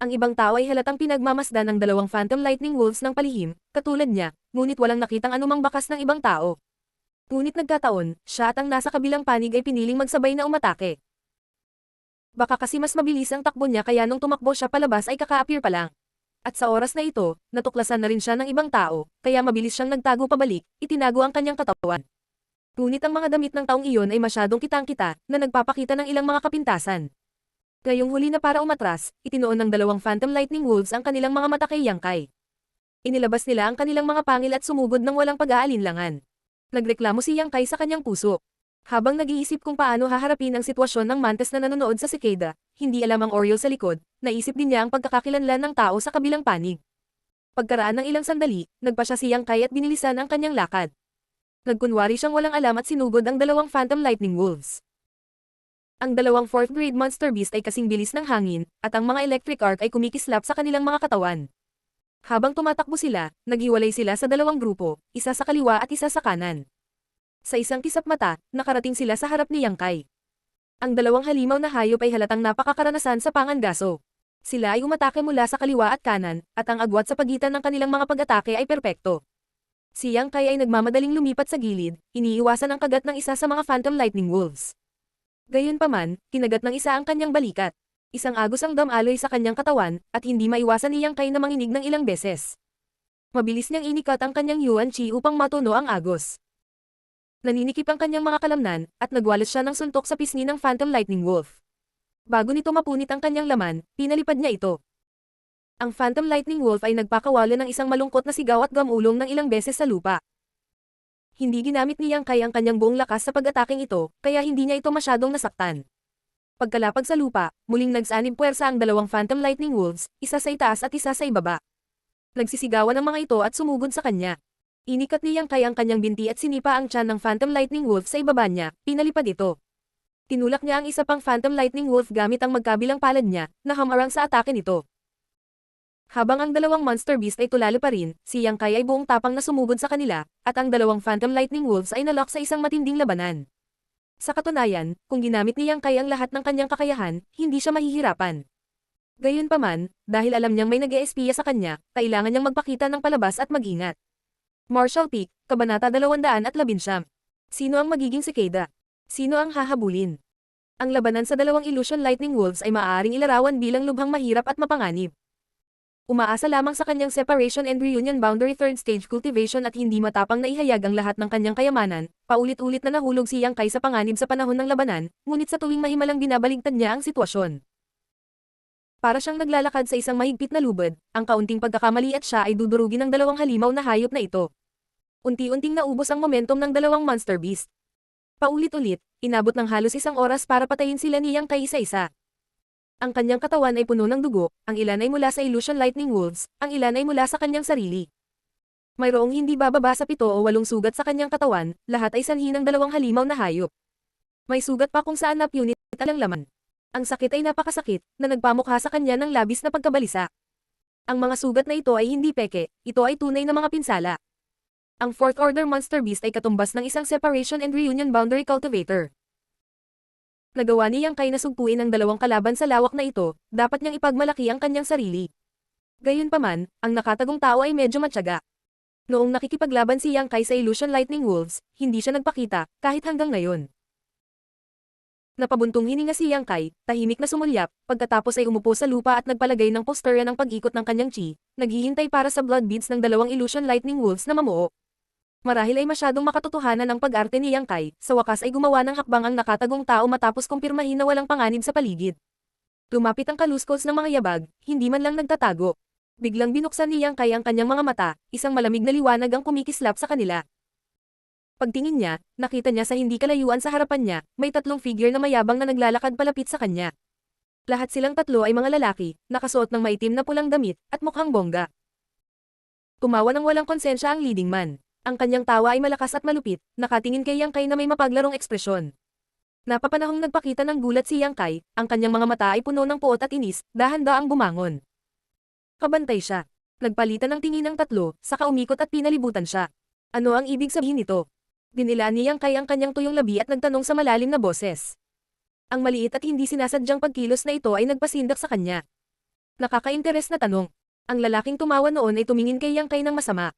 Ang ibang tao ay halatang pinagmamasdan ng 2 Phantom Lightning Wolves ng palihim, katulad niya, ngunit walang nakitang anumang bakas ng ibang tao. Ngunit nagkataon, siya at ang nasa kabilang panig ay piniling magsabay na umatake. Baka kasi mas mabilis ang takbo niya kaya nung tumakbo siya palabas ay kaka-appear pa lang. At sa oras na ito, natuklasan na rin siya ng ibang tao, kaya mabilis siyang nagtago pabalik, itinago ang kanyang katawan. Ngunit ang mga damit ng taong iyon ay masyadong kitang-kita, na nagpapakita ng ilang mga kapintasan. Ngayong huli na para umatras, itinoon ng 2 Phantom Lightning Wolves ang kanilang mga mata kay Yang Kai. Inilabas nila ang kanilang mga pangil at sumugod ng walang pag-aalinlangan. Nagreklamo si Yang Kai sa kanyang puso. Habang nag-iisip kung paano haharapin ang sitwasyon ng mantis na nanonood sa sikada, hindi alam ang Oreo sa likod, naisip din niya ang pagkakakilanlan ng tao sa kabilang panig. Pagkaraan ng ilang sandali, nagpa siya si Yang Kai at binilisan ang kanyang lakad. Nagkunwari siyang walang alam at sinugod ang 2 Phantom Lightning Wolves. Ang 2 4th grade Monster Beast ay kasing bilis ng hangin, at ang mga electric arc ay kumikislap sa kanilang mga katawan. Habang tumatakbo sila, naghiwalay sila sa 2 grupo, isa sa kaliwa at isa sa kanan. Sa isang kisap mata, nakarating sila sa harap ni Yang Kai. Ang 2 halimaw na hayop ay halatang napakakaranasan sa pangangaso. Sila ay umatake mula sa kaliwa at kanan, at ang agwat sa pagitan ng kanilang mga pag-atake ay perpekto. Si Yang Kai ay nagmamadaling lumipat sa gilid, iniiwasan ang kagat ng isa sa mga Phantom Lightning Wolves. Gayunpaman, kinagat ng isa ang kanyang balikat. Isang agos ang damaloy sa kanyang katawan, at hindi maiwasan ni Yang Kai na manginig ng ilang beses. Mabilis niyang inikat ang kanyang Yuan Chi upang matuno ang agos. Naninikip ang kanyang mga kalamnan, at nagwalis siya ng suntok sa pisngi ng Phantom Lightning Wolf. Bago nito mapunit ang kanyang laman, pinalipad niya ito. Ang Phantom Lightning Wolf ay nagpakawala ng isang malungkot na sigaw at gamulong ng ilang beses sa lupa. Hindi ginamit ni Yang Kai ang kanyang buong lakas sa pag-ataking ito, kaya hindi niya ito masyadong nasaktan. Pagkalapag sa lupa, muling nagsanib puwersa ang 2 Phantom Lightning Wolves, isa sa itaas at isa sa ibaba. Nagsisigawan ang mga ito at sumugod sa kanya. Inikat ni Yang Kai ang kanyang binti at sinipa ang tiyan ng Phantom Lightning Wolf sa ibaba niya, pinalipad ito. Tinulak niya ang isa pang Phantom Lightning Wolf gamit ang magkabilang palad niya, na hamarang sa atake nito. Habang ang 2 Monster Beast ay tulalo pa rin, si Yang Kai ay buong tapang na sumugod sa kanila, at ang 2 Phantom Lightning Wolves ay nalock sa isang matinding labanan. Sa katunayan, kung ginamit ni Yang Kai ang lahat ng kanyang kakayahan, hindi siya mahihirapan. Gayunpaman, dahil alam niyang may nag-eespiya sa kanya, kailangan niyang magpakita ng palabas at mag-ingat. Martial Peak, Kabanata 219. Sino ang magiging sikada? Sino ang hahabulin? Ang labanan sa 2 Illusion Lightning Wolves ay maaaring ilarawan bilang lubhang mahirap at mapanganib. Umaasa lamang sa kanyang separation and reunion boundary third stage cultivation at hindi matapang na ihayag ang lahat ng kanyang kayamanan, paulit-ulit na nahulog si Yang Kai sa panganib sa panahon ng labanan, ngunit sa tuwing mahimalang binabaligtad niya ang sitwasyon. Para siyang naglalakad sa isang mahigpit na lubad, ang kaunting pagkakamali at siya ay dudurugin ng dalawang halimaw na hayop na ito. Unti-unting naubos ang momentum ng dalawang monster beast. Paulit-ulit, inabot ng halos isang oras para patayin sila ni Yang Kai isa-isa. Ang kanyang katawan ay puno ng dugo, ang ilan ay mula sa Illusion Lightning Wolves, ang ilan ay mula sa kanyang sarili. Mayroong hindi bababa sa 7 o 8 sugat sa kanyang katawan, lahat ay sanhi ng dalawang halimaw na hayop. May sugat pa kung saan napunit ang laman. Ang sakit ay napakasakit, na nagpamukha sa kanya ng labis na pagkabalisa. Ang mga sugat na ito ay hindi peke, ito ay tunay na mga pinsala. Ang Fourth Order Monster Beast ay katumbas ng isang Separation and Reunion Boundary Cultivator. Nagawa ni Yang Kai na sugpuin ang dalawang kalaban sa lawak na ito, dapat niyang ipagmalaki ang kanyang sarili. Gayunpaman, ang nakatagong tao ay medyo matyaga. Noong nakikipaglaban si Yang Kai sa Illusion Lightning Wolves, hindi siya nagpakita, kahit hanggang ngayon. Napabuntong hininga si Yang Kai, tahimik na sumulyap, pagkatapos ay umupo sa lupa at nagpalagay ng posturya ng pag-ikot ng kanyang chi, naghihintay para sa blood beads ng dalawang Illusion Lightning Wolves na mamuo. Marahil ay masyadong makatotohanan ang pag-arte ni Yang Kai, sa wakas ay gumawa ng hakbang ang nakatagong tao matapos kumpirmahin na walang panganib sa paligid. Lumapit ang kaluskos ng mga yabag, hindi man lang nagtatago. Biglang binuksan ni Yang Kai ang kanyang mga mata, isang malamig na liwanag ang kumikislap sa kanila. Pagtingin niya, nakita niya sa hindi kalayuan sa harapan niya, may tatlong figure na mayabang na naglalakad palapit sa kanya. Lahat silang tatlo ay mga lalaki, nakasuot ng maitim na pulang damit, at mukhang bongga. Tumawa ng walang konsensya ang leading man. Ang kanyang tawa ay malakas at malupit, nakatingin kay Yang Kai na may mapaglarong ekspresyon. Napapanahong nagpakita ng gulat si Yang Kai, ang kanyang mga mata ay puno ng puot at inis, dahan-daang bumangon. Kabantay siya. Nagpalitan ng tingin ng tatlo, saka umikot at pinalibutan siya. Ano ang ibig sabihin nito? Dinilaan ni Yang Kai ang kanyang tuyong labi at nagtanong sa malalim na boses. Ang maliit at hindi sinasadyang pagkilos na ito ay nagpasindak sa kanya. Nakaka-interes na tanong. Ang lalaking tumawa noon ay tumingin kay Yang Kai ng masama.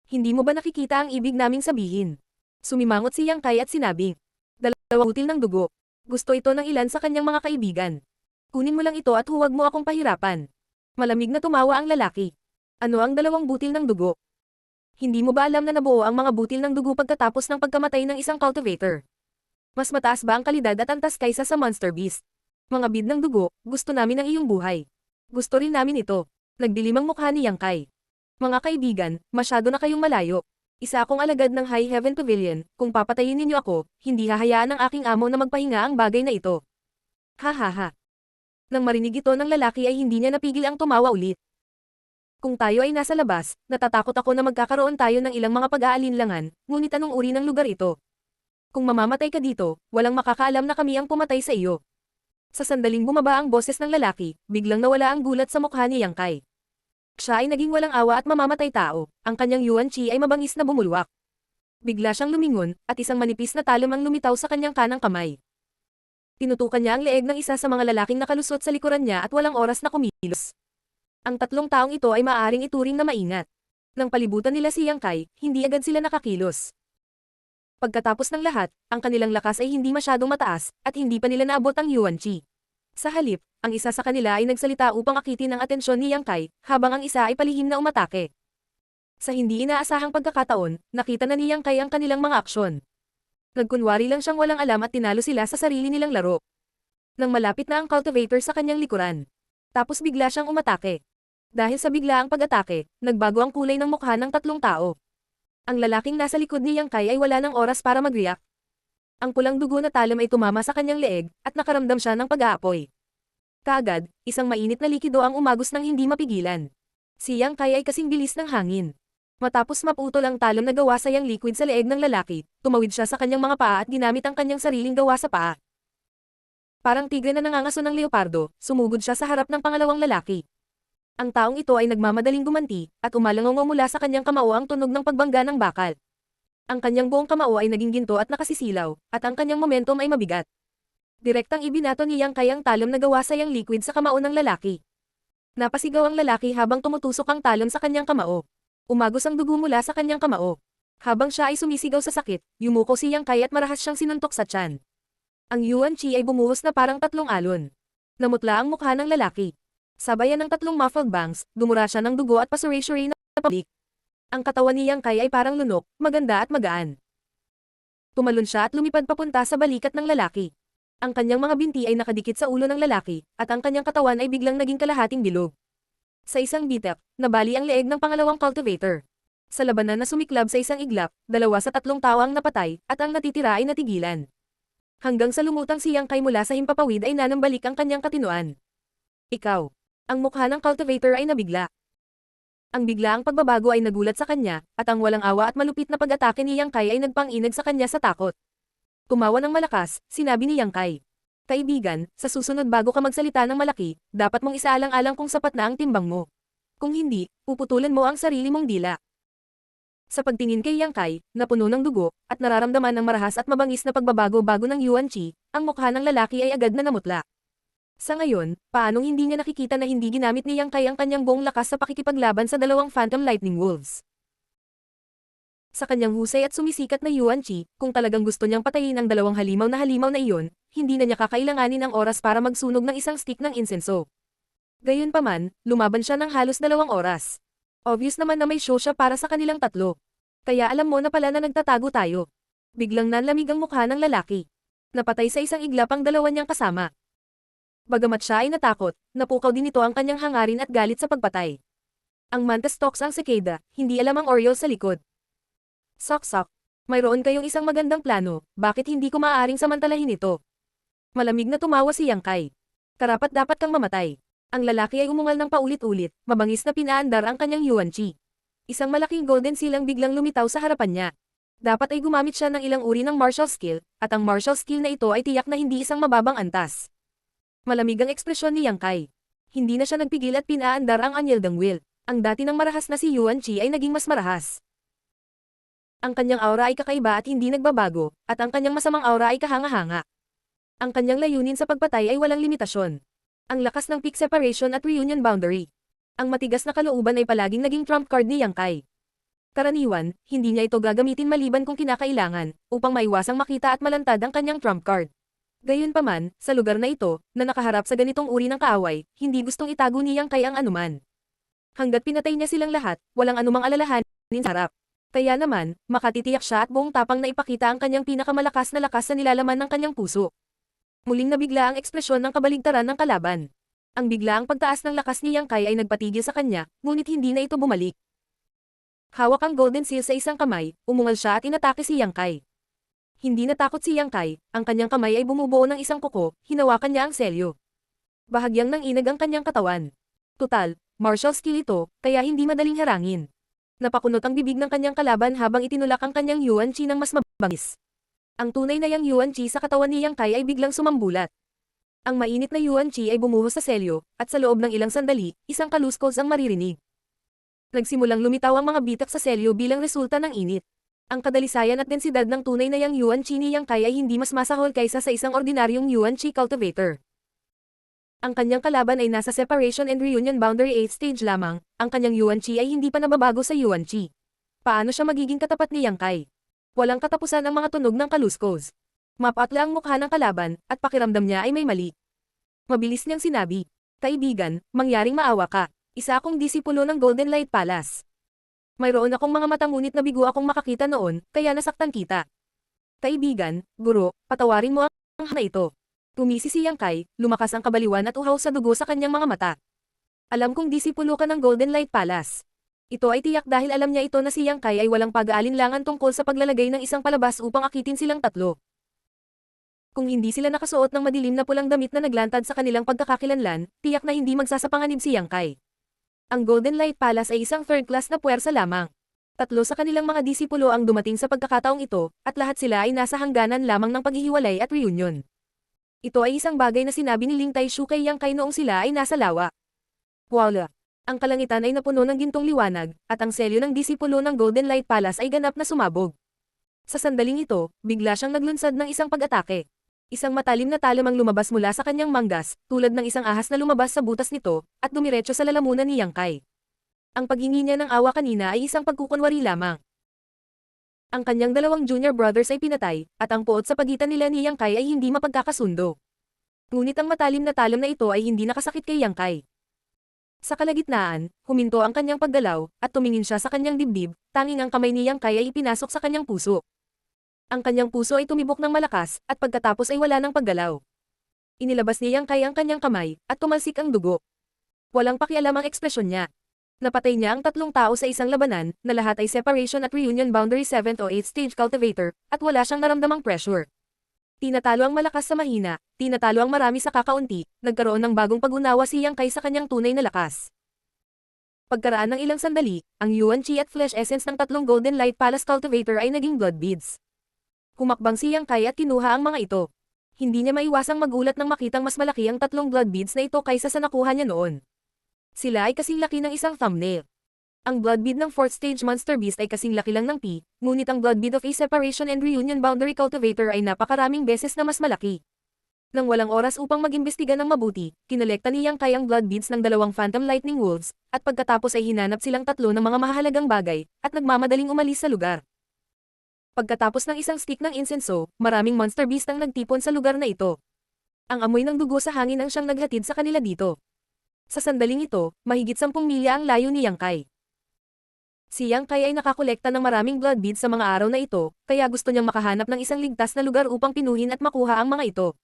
Hindi mo ba nakikita ang ibig naming sabihin? Sumimangot si Yang Kai at sinabing, dalawang butil ng dugo. Gusto ito ng ilan sa kanyang mga kaibigan. Kunin mo lang ito at huwag mo akong pahirapan. Malamig na tumawa ang lalaki. Ano ang dalawang butil ng dugo? Hindi mo ba alam na nabuo ang mga butil ng dugo pagkatapos ng pagkamatay ng isang cultivator? Mas mataas ba ang kalidad at antas kaysa sa Monster Beast? Mga bid ng dugo, gusto namin ang iyong buhay. Gusto rin namin ito. Nagdilim ang mukha ni Yang Kai. Mga kaibigan, masyado na kayong malayo. Isa akong alagad ng High Heaven Pavilion, kung papatayin ninyo ako, hindi hahayaan ng aking amo na magpahinga ang bagay na ito. Ha ha ha. Nang marinig ito ng lalaki ay hindi niya napigil ang tumawa ulit. Kung tayo ay nasa labas, natatakot ako na magkakaroon tayo ng ilang mga pag-aalinlangan, ngunit anong uri ng lugar ito? Kung mamamatay ka dito, walang makakaalam na kami ang pumatay sa iyo. Sa sandaling bumaba ang boses ng lalaki, biglang nawala ang gulat sa mukha ni Yang Kai. Siya ay naging walang awa at mamamatay tao, ang kanyang Yuan Chi ay mabangis na bumulwak. Bigla siyang lumingon, at isang manipis na talam ang lumitaw sa kanyang kanang kamay. Tinutukan niya ang leeg ng isa sa mga lalaking nakalusot sa likuran niya at walang oras na kumilos. Ang tatlong taong ito ay maaaring ituring na maingat. Nang palibutan nila si Yang Kai, hindi agad sila nakakilos. Pagkatapos ng lahat, ang kanilang lakas ay hindi masyadong mataas, at hindi pa nila naabot ang Yuan Chi. Sa halip, ang isa sa kanila ay nagsalita upang akitin ang atensyon ni Yang Kai, habang ang isa ay palihim na umatake. Sa hindi inaasahang pagkakataon, nakita na ni Yang Kai ang kanilang mga aksyon. Nagkunwari lang siyang walang alam at tinalo sila sa sarili nilang laro. Nang malapit na ang cultivator sa kanyang likuran. Tapos bigla siyang umatake. Dahil sa biglaang pag-atake, nagbago ang kulay ng mukha ng tatlong tao. Ang lalaking nasa likod ni Yang Kai ay wala ng oras para mag-react. Ang pulang dugo na talam ay tumama sa kanyang leeg, at nakaramdam siya ng pag-aapoy. Kaagad, isang mainit na likido ang umagos ng hindi mapigilan. Si Yang Kai ay kasing bilis ng hangin. Matapos maputol ang talam na gawa sa yang liquid sa leeg ng lalaki, tumawid siya sa kanyang mga paa at ginamit ang kanyang sariling gawa sa paa. Parang tigre na nangangaso ng leopardo, sumugod siya sa harap ng pangalawang lalaki. Ang taong ito ay nagmamadaling gumanti, at umalangaw mula sa kanyang kamao ang tunog ng pagbangga ng bakal. Ang kanyang buong kamao ay naging ginto at nakasisilaw, at ang kanyang momentum ay mabigat. Direktang ibinato ni Yang Kai ang talam na gawa sa yang liquid sa kamao ng lalaki. Napasigaw ang lalaki habang tumutusok ang talam sa kanyang kamao. Umagos ang dugo mula sa kanyang kamao. Habang siya ay sumisigaw sa sakit, yumuko si Yang Kai at marahas siyang sinuntok sa tiyan. Ang Yuan Chi ay bumuhos na parang 3 alon. Namutla ang mukha ng lalaki. Sabayan ng tatlong muffled bangs, dumura siya ng dugo at pasuray-suray na pablik. Ang katawan ni Yang Kai ay parang lunok, maganda at magaan. Tumalon siya at lumipad papunta sa balikat ng lalaki. Ang kanyang mga binti ay nakadikit sa ulo ng lalaki, at ang kanyang katawan ay biglang naging kalahating bilog. Sa isang bitak, nabali ang leeg ng pangalawang cultivator. Sa labanan na sumiklab sa isang iglap, 2 sa 3 tao ang napatay, at ang natitira ay natigilan. Hanggang sa lumutang si Yang Kai mula sa himpapawid ay nanambalik ang kanyang katinuan. Ikaw. Ang mukha ng cultivator ay nabigla. Ang biglaang pagbabago ay nagulat sa kanya, at ang walang awa at malupit na pag-atake ni Yang Kai ay nagpang-inag sa kanya sa takot. Tumawa ng malakas, sinabi ni Yang Kai. Kaibigan, sa susunod bago ka magsalita ng malaki, dapat mong isaalang-alang kung sapat na ang timbang mo. Kung hindi, puputulan mo ang sarili mong dila. Sa pagtingin kay Yang Kai, na puno ng dugo, at nararamdaman ng marahas at mabangis na pagbabago-bago ng Yuan Chi, ang mukha ng lalaki ay agad na namutla. Sa ngayon, paanong hindi niya nakikita na hindi ginamit ni Yang Kai ang kanyang buong lakas sa pakikipaglaban sa 2 Phantom Lightning Wolves? Sa kanyang husay at sumisikat na Yuan Chi, kung talagang gusto niyang patayin ang 2 halimaw na iyon, hindi na niya kakailanganin ang oras para magsunog ng isang stick ng insenso. Gayunpaman, lumaban siya ng halos 2 oras. Obvious naman na may show siya para sa kanilang tatlo. Kaya alam mo na pala na nagtatago tayo. Biglang nanlamig ang mukha ng lalaki. Napatay sa isang iglap ang 2 niyang kasama. Bagamat siya ay natakot, napukaw din ito ang kanyang hangarin at galit sa pagpatay. Ang Mantis stalks ang cicada, hindi alam ang Oriole sa likod. Sok-sok. Mayroon kayong isang magandang plano, bakit hindi ko maaaring samantalahin ito? Malamig na tumawa si Yang Kai. Karapat-dapat kang mamatay. Ang lalaki ay umungal ng paulit-ulit, mabangis na pinaandar ang kanyang Yuan Chi. Isang malaking golden seal ang biglang lumitaw sa harapan niya. Dapat ay gumamit siya ng ilang uri ng martial skill, at ang martial skill na ito ay tiyak na hindi isang mababang antas. Malamig ang ekspresyon ni Yang Kai. Hindi na siya nagpigil at pinaandar ang Anyildang Will. Ang dati ng marahas na si Yuan Chi ay naging mas marahas. Ang kanyang aura ay kakaiba at hindi nagbabago, at ang kanyang masamang aura ay kahanga-hanga. Ang kanyang layunin sa pagpatay ay walang limitasyon. Ang lakas ng peak separation at reunion boundary. Ang matigas na kalooban ay palaging naging trump card ni Yang Kai. Karaniwan, hindi niya ito gagamitin maliban kung kinakailangan, upang maiwasang makita at malantad ang kanyang trump card. Gayunpaman, sa lugar na ito, na nakaharap sa ganitong uri ng kaaway, hindi gustong itago ni Yang Kai ang anuman. Hanggat pinatay niya silang lahat, walang anumang alalahanin sa harap. Kaya naman, makatitiyak siya at buong tapang na ipakita ang kanyang pinakamalakas na lakas sa nilalaman ng kanyang puso. Muling nabigla ang ekspresyon ng kabaligtaran ng kalaban. Ang biglaang pagtaas ng lakas ni Yang Kai ay nagpatigil sa kanya, ngunit hindi na ito bumalik. Hawak ang golden seal sa isang kamay, umungal siya at inatake si Yang Kai. Hindi natakot si Yang Kai, ang kanyang kamay ay bumubuo ng isang kuko, hinawakan niya ang selyo. Bahagyang nanginag ang kanyang katawan. Tutal, martial skill ito, kaya hindi madaling harangin. Napakunot ang bibig ng kanyang kalaban habang itinulak ang kanyang Yuan Chi ng mas mabangis. Ang tunay na Yang Yuan Chi sa katawan ni Yang Kai ay biglang sumambulat. Ang mainit na Yuan Chi ay bumuhos sa selyo, at sa loob ng ilang sandali, isang kaluskos ang maririnig. Nagsimulang lumitaw ang mga bitak sa selyo bilang resulta ng init. Ang kadalisayan at densidad ng tunay na Yang Yuan Chi ni Yang Kai ay hindi mas masahol kaysa sa isang ordinaryong Yuan Chi cultivator. Ang kanyang kalaban ay nasa separation and reunion boundary 8 stage lamang, ang kanyang Yuan Chi ay hindi pa nababago sa Yuan Chi. Paano siya magiging katapat ni Yang Kai? Walang katapusan ang mga tunog ng kaluskos. Mapatla ang mukha ng kalaban, at pakiramdam niya ay may mali. Mabilis niyang sinabi, Kaibigan, mangyaring maawa ka. Isa akong disipulo ng Golden Light Palace. Mayroon akong mga matangunit na bigo akong makakita noon, kaya nasaktan kita. Kaibigan, guro, patawarin mo ang na ito. Tumisi si Yang Kai, lumakas ang kabaliwan at uhaw sa dugo sa kanyang mga mata. Alam kong disipulo ka ng Golden Light Palace. Ito ay tiyak dahil alam niya ito na si Yang Kai ay walang pag-aalinlangan tungkol sa paglalagay ng isang palabas upang akitin silang tatlo. Kung hindi sila nakasuot ng madilim na pulang damit na naglantad sa kanilang pagkakakilanlan, tiyak na hindi magsasapanganib si Yang Kai. Ang Golden Light Palace ay isang third-class na puwersa lamang. 3 sa kanilang mga disipulo ang dumating sa pagkakataong ito, at lahat sila ay nasa hangganan lamang ng paghihiwalay at reunion. Ito ay isang bagay na sinabi ni Ling Taishu kay Yang Kai noong sila ay nasa lawa. Voila! Ang kalangitan ay napuno ng gintong liwanag, at ang selyo ng disipulo ng Golden Light Palace ay ganap na sumabog. Sa sandaling ito, bigla siyang naglunsad ng isang pag-atake. Isang matalim na talam ang lumabas mula sa kanyang manggas, tulad ng isang ahas na lumabas sa butas nito, at dumiretso sa lalamunan ni Yang Kai. Ang paghingi niya ng awa kanina ay isang pagkukunwari lamang. Ang kanyang 2 junior brothers ay pinatay, at ang puot sa pagitan nila ni Yang Kai ay hindi mapagkakasundo. Ngunit ang matalim na talam na ito ay hindi nakasakit kay Yang Kai. Sa kalagitnaan, huminto ang kanyang paggalaw, at tumingin siya sa kanyang dibdib, tanging ang kamay ni Yang Kai ay ipinasok sa kanyang puso. Ang kanyang puso ay tumibok ng malakas, at pagkatapos ay wala ng paggalaw. Inilabas ni Yang Kai ang kanyang kamay, at tumalsik ang dugo. Walang pakialam ang ekspresyon niya. Napatay niya ang 3 tao sa isang labanan, na lahat ay separation at reunion boundary 7th o 8th stage cultivator, at wala siyang naramdamang pressure. Tinatalo ang malakas sa mahina, tinatalo ang marami sa kakaunti, nagkaroon ng bagong pag-unawa si Yang Kai sa kanyang tunay na lakas. Pagkaraan ng ilang sandali, ang Yuan Chi at Flesh Essence ng 3 Golden Light Palace Cultivator ay naging blood beads. Humakbang si Yang Kai at kinuha ang mga ito. Hindi niya maiwasang magulat nang makitang mas malaki ang 3 blood beads na ito kaysa sa nakuha niya noon. Sila ay kasing laki ng isang thumbnail. Ang blood bead ng 4th stage monster beast ay kasing laki lang ng P, ngunit ang blood bead of a separation and reunion boundary cultivator ay napakaraming beses na mas malaki. Nang walang oras upang mag-imbestiga ng mabuti, kinolekta ni Yang Kai ang blood beads ng 2 Phantom Lightning Wolves, at pagkatapos ay hinanap silang 3 ng mga mahalagang bagay, at nagmamadaling umalis sa lugar. Pagkatapos ng isang stick ng insenso, maraming monster beast ang nagtipon sa lugar na ito. Ang amoy ng dugo sa hangin ang siyang naghatid sa kanila dito. Sa sandaling ito, mahigit 10 milya ang layo ni Yang Kai. Si Yang Kai ay nakakolekta ng maraming blood beads sa mga araw na ito, kaya gusto niyang makahanap ng isang ligtas na lugar upang pinuhin at makuha ang mga ito.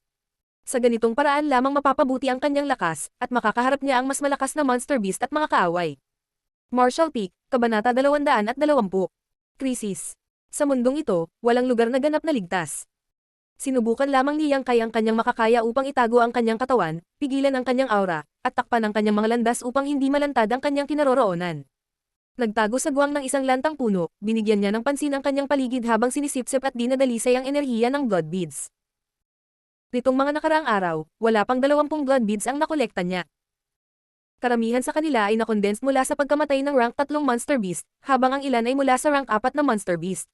Sa ganitong paraan lamang mapapabuti ang kanyang lakas, at makakaharap niya ang mas malakas na monster beast at mga kaaway. Martial Peak, Kabanata 220. Krisis. Sa mundong ito, walang lugar na ganap na ligtas. Sinubukan lamang ni Yang Kai ang kanyang makakaya upang itago ang kanyang katawan, pigilan ang kanyang aura, at takpan ang kanyang mga landas upang hindi malantad ang kanyang kinaroroonan. Nagtago sa guwang ng isang lantang puno, binigyan niya ng pansin ang kanyang paligid habang sinisipsip at dinadalisay ang enerhiya ng blood beads. Nitong mga nakaraang araw, wala pang 20 blood beads ang nakolekta niya. Karamihan sa kanila ay nakondensed mula sa pagkamatay ng rank 3 monster beast, habang ang ilan ay mula sa rank 4 na monster beast.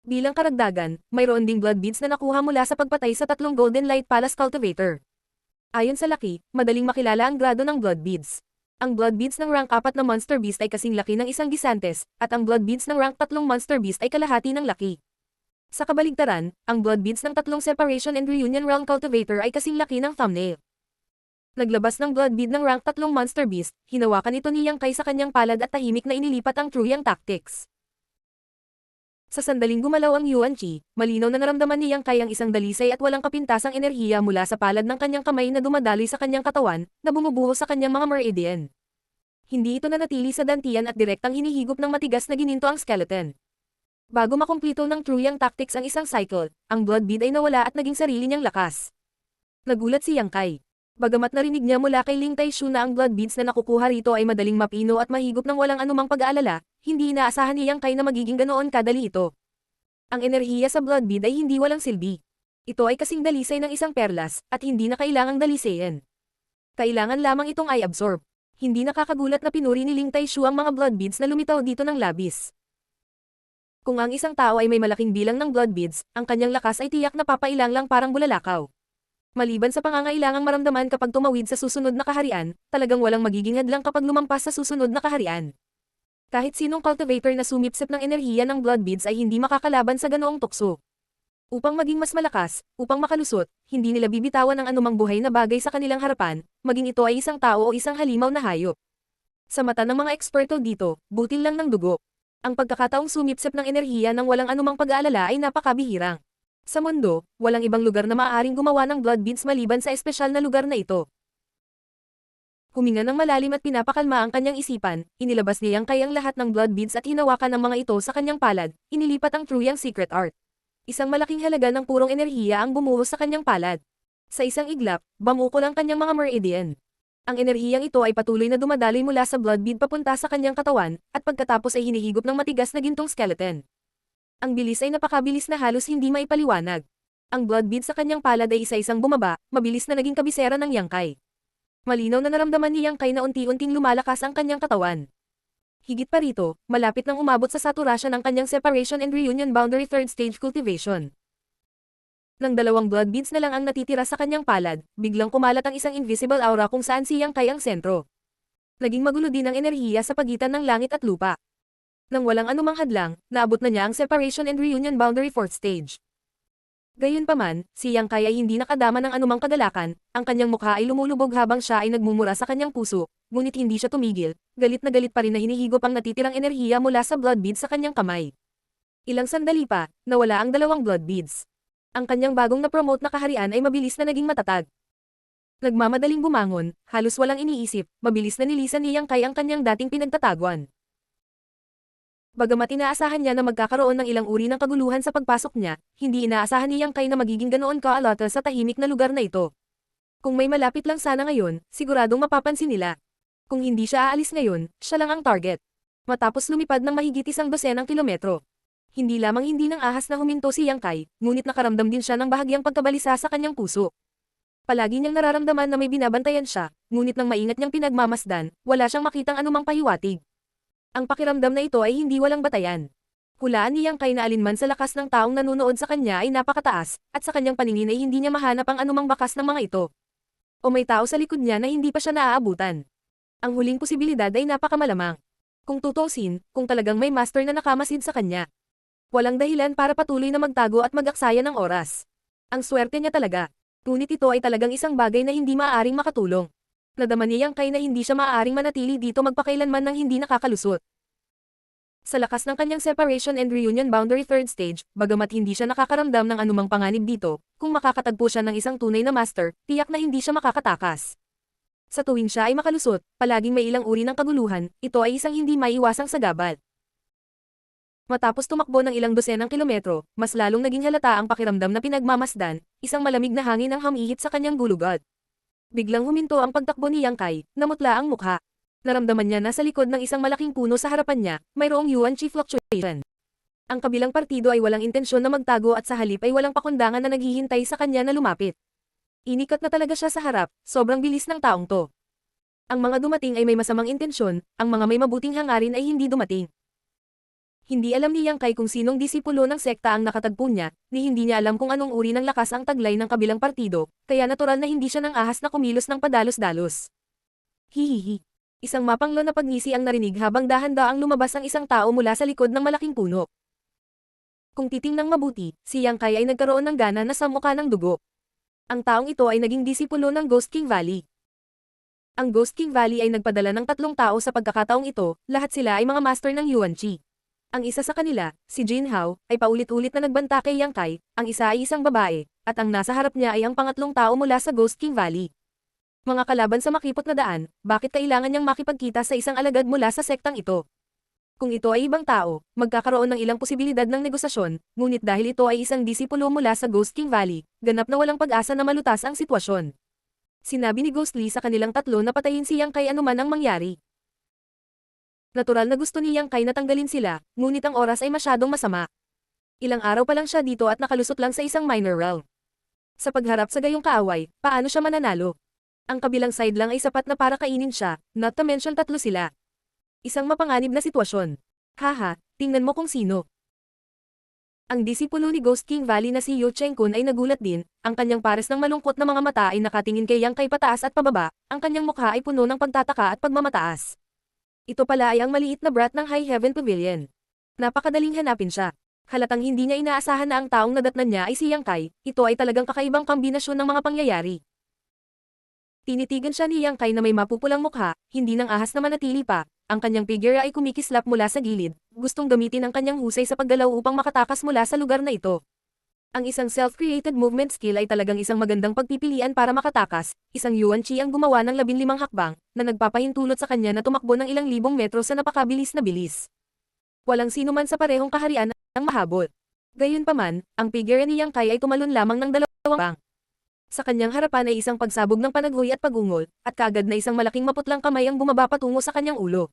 Bilang karagdagan, mayroon ding blood beads na nakuha mula sa pagpatay sa 3 Golden Light Palace Cultivator. Ayon sa laki, madaling makilala ang grado ng blood beads. Ang blood beads ng rank 4 na monster beast ay kasing laki ng isang Gisantes, at ang blood beads ng rank 3 monster beast ay kalahati ng laki. Sa kabaligtaran, ang blood beads ng 3 separation and reunion realm cultivator ay kasing laki ng thumbnail. Naglabas ng blood bead ng rank 3 monster beast, hinawakan ito ni Yang Kai sa kanyang palad at tahimik na inilipat ang True Yang tactics. Sa sandaling gumalaw ang Yuan Chi, malinaw na naramdaman ni Yang Kai ang isang dalisay at walang kapintasang enerhiya mula sa palad ng kanyang kamay na dumadaloy sa kanyang katawan, na bumubuhos sa kanyang mga meridian. Hindi ito nanatili sa dantian at direktang hinihigop ng matigas na gininto ang skeleton. Bago makumplito ng True Yang tactics ang isang cycle, ang blood bead ay nawala at naging sarili niyang lakas. Nagulat si Yang Kai. Bagamat narinig niya mula kay Ling Taishu na ang blood beads na nakukuha rito ay madaling mapino at mahigop ng walang anumang pag-aalala, hindi inaasahan ni Yang Kai na magiging ganoon kadali ito. Ang enerhiya sa blood bead ay hindi walang silbi. Ito ay kasing dalisay ng isang perlas, at hindi na kailangang dalisayin. Kailangan lamang itong i-absorb. Hindi nakakagulat na pinuri ni Ling Taishu ang mga blood beads na lumitaw dito ng labis. Kung ang isang tao ay may malaking bilang ng blood beads, ang kanyang lakas ay tiyak na papailang lang parang bulalakaw. Maliban sa pangangailangang maramdaman kapag tumawid sa susunod na kaharian, talagang walang magiging hadlang kapag lumampas sa susunod na kaharian. Kahit sinong cultivator na sumipsip ng enerhiya ng blood beads ay hindi makakalaban sa ganoong tukso. Upang maging mas malakas, upang makalusot, hindi nila bibitawan ang anumang buhay na bagay sa kanilang harapan, maging ito ay isang tao o isang halimaw na hayop. Sa mata ng mga eksperto dito, butil lang ng dugo. Ang pagkakataong sumipsip ng enerhiya ng walang anumang pag-aalala ay napakabihirang. Sa mundo, walang ibang lugar na maaaring gumawa ng blood beads maliban sa espesyal na lugar na ito. Huminga ng malalim at pinapakalma ang kanyang isipan, inilabas ni Yang Kai ang lahat ng blood beads at hinawakan ng mga ito sa kanyang palad, inilipat ang True Yang Secret Art. Isang malaking halaga ng purong enerhiya ang bumuhos sa kanyang palad. Sa isang iglap, bamukol ang kanyang mga meridian. Ang enerhiyang ito ay patuloy na dumadaloy mula sa blood bead papunta sa kanyang katawan, at pagkatapos ay hinihigop ng matigas na gintong skeleton. Ang bilis ay napakabilis na halos hindi maipaliwanag. Ang blood bead sa kanyang palad ay isa-isang bumaba, mabilis na naging kabisera ng Yang Kai. Malinaw na naramdaman ni Yang Kai na unti-unting lumalakas ang kanyang katawan. Higit pa rito, malapit nang umabot sa saturasyon ang kanyang separation and reunion boundary 3rd stage cultivation. Nang 2 blood beads na lang ang natitira sa kanyang palad, biglang kumalat ang isang invisible aura kung saan si Yang Kai ang sentro. Naging magulo din ang enerhiya sa pagitan ng langit at lupa. Nang walang anumang hadlang, naabot na niya ang separation and reunion boundary 4th stage. Gayunpaman, si Yang Kai ay hindi nakadama ng anumang kagalakan, ang kanyang mukha ay lumulubog habang siya ay nagmumura sa kanyang puso, ngunit hindi siya tumigil, galit na galit pa rin na hinihigop ang natitirang enerhiya mula sa blood beads sa kanyang kamay. Ilang sandali pa, nawala ang 2 blood beads. Ang kanyang bagong na-promote na kaharian ay mabilis na naging matatag. Nagmamadaling bumangon, halos walang iniisip, mabilis na nilisan ni Yang Kai ang kanyang dating pinagtataguan. Bagamat inaasahan niya na magkakaroon ng ilang uri ng kaguluhan sa pagpasok niya, hindi inaasahan ni Yang Kai na magiging ganoon kaalata sa tahimik na lugar na ito. Kung may malapit lang sana ngayon, siguradong mapapansin nila. Kung hindi siya aalis ngayon, siya lang ang target. Matapos lumipad ng mahigit 100 kilometro. Hindi lamang hindi nang ahas na huminto si Yang Kai, ngunit nakaramdam din siya ng bahagyang pagkabalisa sa kanyang puso. Palagi niyang nararamdaman na may binabantayan siya, ngunit nang maingat niyang pinagmamasdan, wala siyang makitang anumang pahiwatig. Ang pakiramdam na ito ay hindi walang batayan. Hulaan ni Yang Kai na alinman sa lakas ng taong nanunood sa kanya ay napakataas, at sa kanyang paningin ay hindi niya mahanap ang anumang bakas ng mga ito. O may tao sa likod niya na hindi pa siya naaabutan. Ang huling posibilidad ay napakamalamang. Kung tutusin, kung talagang may master na nakamasid sa kanya. Walang dahilan para patuloy na magtago at mag-aksaya ng oras. Ang swerte niya talaga. Ngunit ito ay talagang isang bagay na hindi maaaring makatulong. Nadama ni Yang Kai na hindi siya maaaring manatili dito magpakailanman nang hindi nakakalusot. Sa lakas ng kanyang separation and reunion boundary 3rd stage, bagamat hindi siya nakakaramdam ng anumang panganib dito, kung makakatagpo siya ng isang tunay na master, tiyak na hindi siya makakatakas. Sa tuwing siya ay makalusot, palaging may ilang uri ng kaguluhan, ito ay isang hindi maiiwasang sagabal. Matapos tumakbo ng ilang dosenang kilometro, mas lalong naging halata ang pakiramdam na pinagmamasdan, isang malamig na hangin ang humihit sa kanyang gulugod. Biglang huminto ang pagtakbo ni Yang Kai, namutla ang mukha. Naramdaman niya na sa likod ng isang malaking puno sa harapan niya, mayroong yuan chi fluctuation. Ang kabilang partido ay walang intensyon na magtago at sa halip ay walang pakundangan na naghihintay sa kanya na lumapit. Inikat na talaga siya sa harap, sobrang bilis ng taong to. Ang mga dumating ay may masamang intensyon, ang mga may mabuting hangarin ay hindi dumating. Hindi alam ni Yang Kai kung sinong disipulo ng sekta ang nakatagpo niya, ni hindi niya alam kung anong uri ng lakas ang taglay ng kabilang partido, kaya natural na hindi siya nang ahas na kumilos ng padalos-dalos. Hihihi. Isang mapanglo na pagngisi ang narinig habang dahan-daang lumabas ang isang tao mula sa likod ng malaking puno. Kung titingnang mabuti, si Yang Kai ay nagkaroon ng gana na samuka ng dugo. Ang taong ito ay naging disipulo ng Ghost King Valley. Ang Ghost King Valley ay nagpadala ng 3 tao sa pagkakataong ito, lahat sila ay mga master ng Yuan Chi. Ang isa sa kanila, si Jin Hao, ay paulit-ulit na nagbanta kay Yang Kai, ang isa ay isang babae, at ang nasa harap niya ay ang pangatlong tao mula sa Ghost King Valley. Mga kalaban sa makipot na daan, bakit kailangan niyang makipagkita sa isang alagad mula sa sektang ito? Kung ito ay ibang tao, magkakaroon ng ilang posibilidad ng negosasyon, ngunit dahil ito ay isang disipulo mula sa Ghost King Valley, ganap na walang pag-asa na malutas ang sitwasyon. Sinabi ni Ghost Lee sa kanilang 3 na patayin si Yang Kai anuman ang mangyari. Natural na gusto ni Yang Kai na tanggalin sila, ngunit ang oras ay masyadong masama. Ilang araw pa lang siya dito at nakalusot lang sa isang minor realm. Sa pagharap sa gayong kaaway, paano siya mananalo? Ang kabilang side lang ay sapat na para kainin siya, not to mention 3 sila. Isang mapanganib na sitwasyon. Haha, tingnan mo kung sino. Ang disipulo ni Ghost King Valley na si Yu Chengkun ay nagulat din, ang kanyang pares ng malungkot na mga mata ay nakatingin kay Yang Kai pataas at pababa, ang kanyang mukha ay puno ng pagtataka at pagmamataas. Ito pala ay ang maliit na brat ng High Heaven Pavilion. Napakadaling hanapin siya. Halatang hindi niya inaasahan na ang taong nadatnan niya ay si Yang Kai, ito ay talagang kakaibang kombinasyon ng mga pangyayari. Tinitigan siya ni Yang Kai na may mapupulang mukha, hindi nang ahas na manatili pa, ang kanyang figure ay kumikislap mula sa gilid, gustong gamitin ang kanyang husay sa paggalaw upang makatakas mula sa lugar na ito. Ang isang self-created movement skill ay talagang isang magandang pagpipilian para makatakas, isang Yuan Chi ang gumawa ng 15 hakbang, na nagpapahintulot sa kanya na tumakbo ng ilang libong metro sa napakabilis na bilis. Walang sino man sa parehong kaharian ang mahabol. Gayunpaman, ang figure ni Yang Kai ay tumalon lamang ng 2 bang. Sa kanyang harapan ay isang pagsabog ng panaghoy at pagungol, at kaagad na isang malaking maputlang kamay ang bumaba patungo sa kanyang ulo.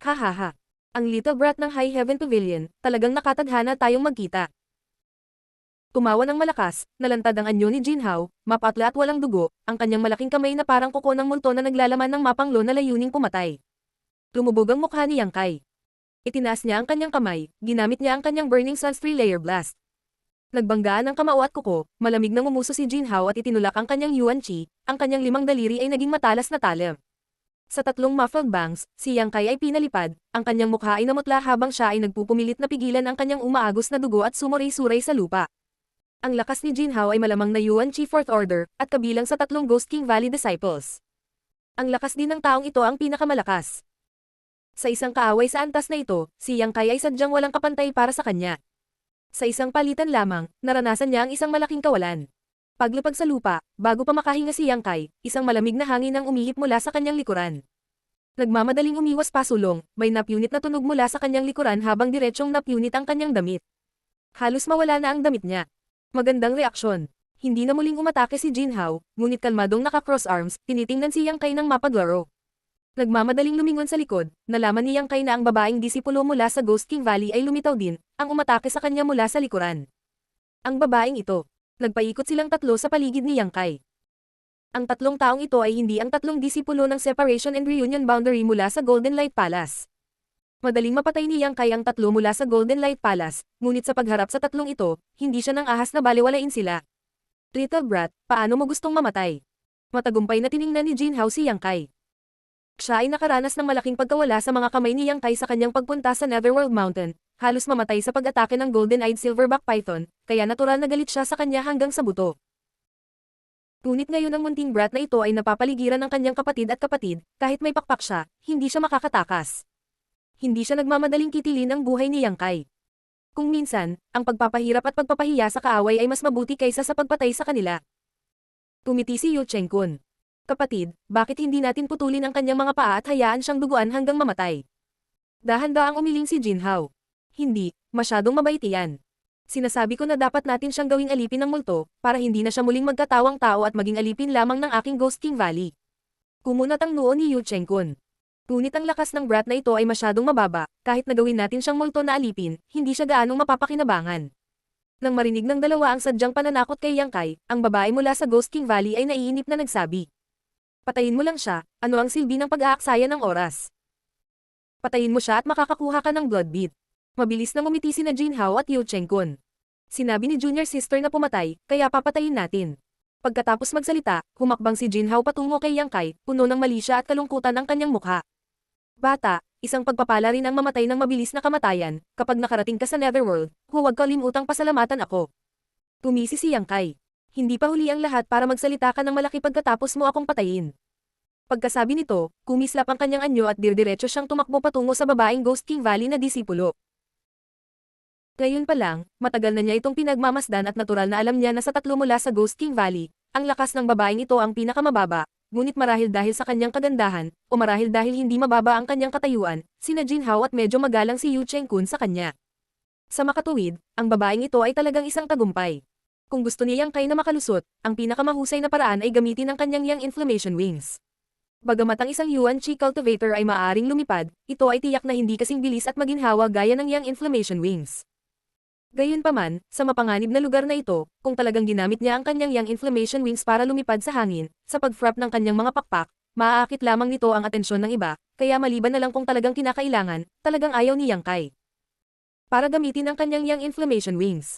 Hahaha. Ang little brat ng High Heaven Pavilion, talagang nakatadhana tayong magkita. Tumawa ng malakas, nalantad ang anyo ni Jin Hao, mapatla at walang dugo, ang kanyang malaking kamay na parang kuko ng multo na naglalaman ng mapanglo na layuning pumatay. Lumubog ang mukha ni Yang Kai. Itinaas niya ang kanyang kamay, ginamit niya ang kanyang Burning Sun's 3-layer blast. Nagbanggaan ang kamao at kuko, malamig nang umuso si Jin Hao at itinulak ang kanyang Yuan Chi, ang kanyang 5 daliri ay naging matalas na talim. Sa 3 muffled bangs, si Yang Kai ay pinalipad, ang kanyang mukha ay namutla habang siya ay nagpupumilit na pigilan ang kanyang umaagos na dugo at sumuray-suray sa lupa. Ang lakas ni Jin Hao ay malamang na Yuan Chi 4th Order, at kabilang sa 3 Ghost King Valley disciples. Ang lakas din ng taong ito ang pinakamalakas. Sa isang kaaway sa antas na ito, si Yang Kai ay sadyang walang kapantay para sa kanya. Sa isang palitan lamang, naranasan niya ang isang malaking kawalan. Paglupag sa lupa, bago pa makahinga si Yang Kai, isang malamig na hangin ang umihip mula sa kanyang likuran. Nagmamadaling umiwas pasulong, may napunit na tunog mula sa kanyang likuran habang diretsyong napunit ang kanyang damit. Halos mawala na ang damit niya. Magandang reaksyon. Hindi na muling umatake si Jinhao, ngunit kalmadong naka-cross arms, tinitingnan si Yang Kai ng mapaglaro. Nagmamadaling lumingon sa likod, nalaman ni Yang Kai na ang babaeng disipulo mula sa Ghost King Valley ay lumitaw din, ang umatake sa kanya mula sa likuran. Ang babaeng ito. Nagpaikot silang tatlo sa paligid ni Yang Kai. Ang tatlong taong ito ay hindi ang tatlong disipulo ng Separation and Reunion Boundary mula sa Golden Light Palace. Madaling mapatay ni Yang Kai ang tatlo mula sa Golden Light Palace, ngunit sa pagharap sa tatlong ito, hindi siya nang ahas na baliwalain sila. Little brat, paano mo gustong mamatay? Matagumpay na tiningnan ni Jinhao si Yang Kai. Siya ay nakaranas ng malaking pagkawala sa mga kamay ni Yang Kai sa kanyang pagpunta sa Netherworld Mountain, halos mamatay sa pag-atake ng Golden-Eyed Silverback Python, kaya natural na galit siya sa kanya hanggang sa buto. Ngunit ngayon ang munting brat na ito ay napapaligiran ng kanyang kapatid, kahit may pakpak siya, hindi siya makakatakas. Hindi siya nagmamadaling kitilin ang buhay ni Yang Kai. Kung minsan, ang pagpapahirap at pagpapahiya sa kaaway ay mas mabuti kaysa sa pagpatay sa kanila. Tumiti si Yu Chengkun. Kapatid, bakit hindi natin putulin ang kanyang mga paa at hayaan siyang duguan hanggang mamatay? Dahan-daang umiling si Jinhao. Hindi, masyadong mabait iyan. Sinasabi ko na dapat natin siyang gawing alipin ng multo, para hindi na siya muling magkatawang tao at maging alipin lamang ng aking Ghost King Valley. Kumunat ang noo ni Yu Chengkun. Ngunit ang lakas ng brat na ito ay masyadong mababa, kahit nagawin natin siyang multo na alipin, hindi siya gaanong mapapakinabangan. Nang marinig ng dalawa ang sadyang pananakot kay Yang Kai, ang babae mula sa Ghost King Valley ay naiinip na nagsabi. Patayin mo lang siya, ano ang silbi ng pag-aaksaya ng oras? Patayin mo siya at makakakuha ka ng blood bead. Mabilis na ngumiti sina Jinhao at Yu Chengkun. Sinabi ni junior sister na pumatay, kaya papatayin natin. Pagkatapos magsalita, humakbang si Jinhao patungo kay Yang Kai, puno ng malisya at kalungkutan ang kanyang mukha. Bata, isang pagpapala rin ang mamatay ng mabilis na kamatayan, kapag nakarating ka sa Netherworld, huwag kalimutang pasalamatan ako. Tumisi si Yang Kai. Hindi pa huli ang lahat para magsalita ka ng malaki pagkatapos mo akong patayin. Pagkasabi nito, kumislap ang kanyang anyo at dirdiretso siyang tumakbo patungo sa babaeng Ghost King Valley na disipulo. Ngayon pa lang, matagal na niya itong pinagmamasdan at natural na alam niya na sa tatlo mula sa Ghost King Valley, ang lakas ng babaeng ito ang pinakamababa, ngunit marahil dahil sa kanyang kagandahan, o marahil dahil hindi mababa ang kanyang katayuan, sina Jinhao at medyo magalang si Yu Chengkun sa kanya. Sa makatuwid, ang babaeng ito ay talagang isang tagumpay. Kung gusto niya Yang Kai na makalusot, ang pinakamahusay na paraan ay gamitin ang kanyang Yang Inflammation Wings. Bagamat ang isang Yuan Chi cultivator ay maaaring lumipad, ito ay tiyak na hindi kasing bilis at maginhawa gaya ng Yang Inflammation Wings. Gayunpaman, sa mapanganib na lugar na ito, kung talagang ginamit niya ang kanyang Yang Inflammation Wings para lumipad sa hangin, sa pag-frap ng kanyang mga pakpak, maaakit lamang nito ang atensyon ng iba, kaya maliban na lang kung talagang kinakailangan, talagang ayaw ni Yang Kai. Para gamitin ang kanyang Yang Inflammation Wings,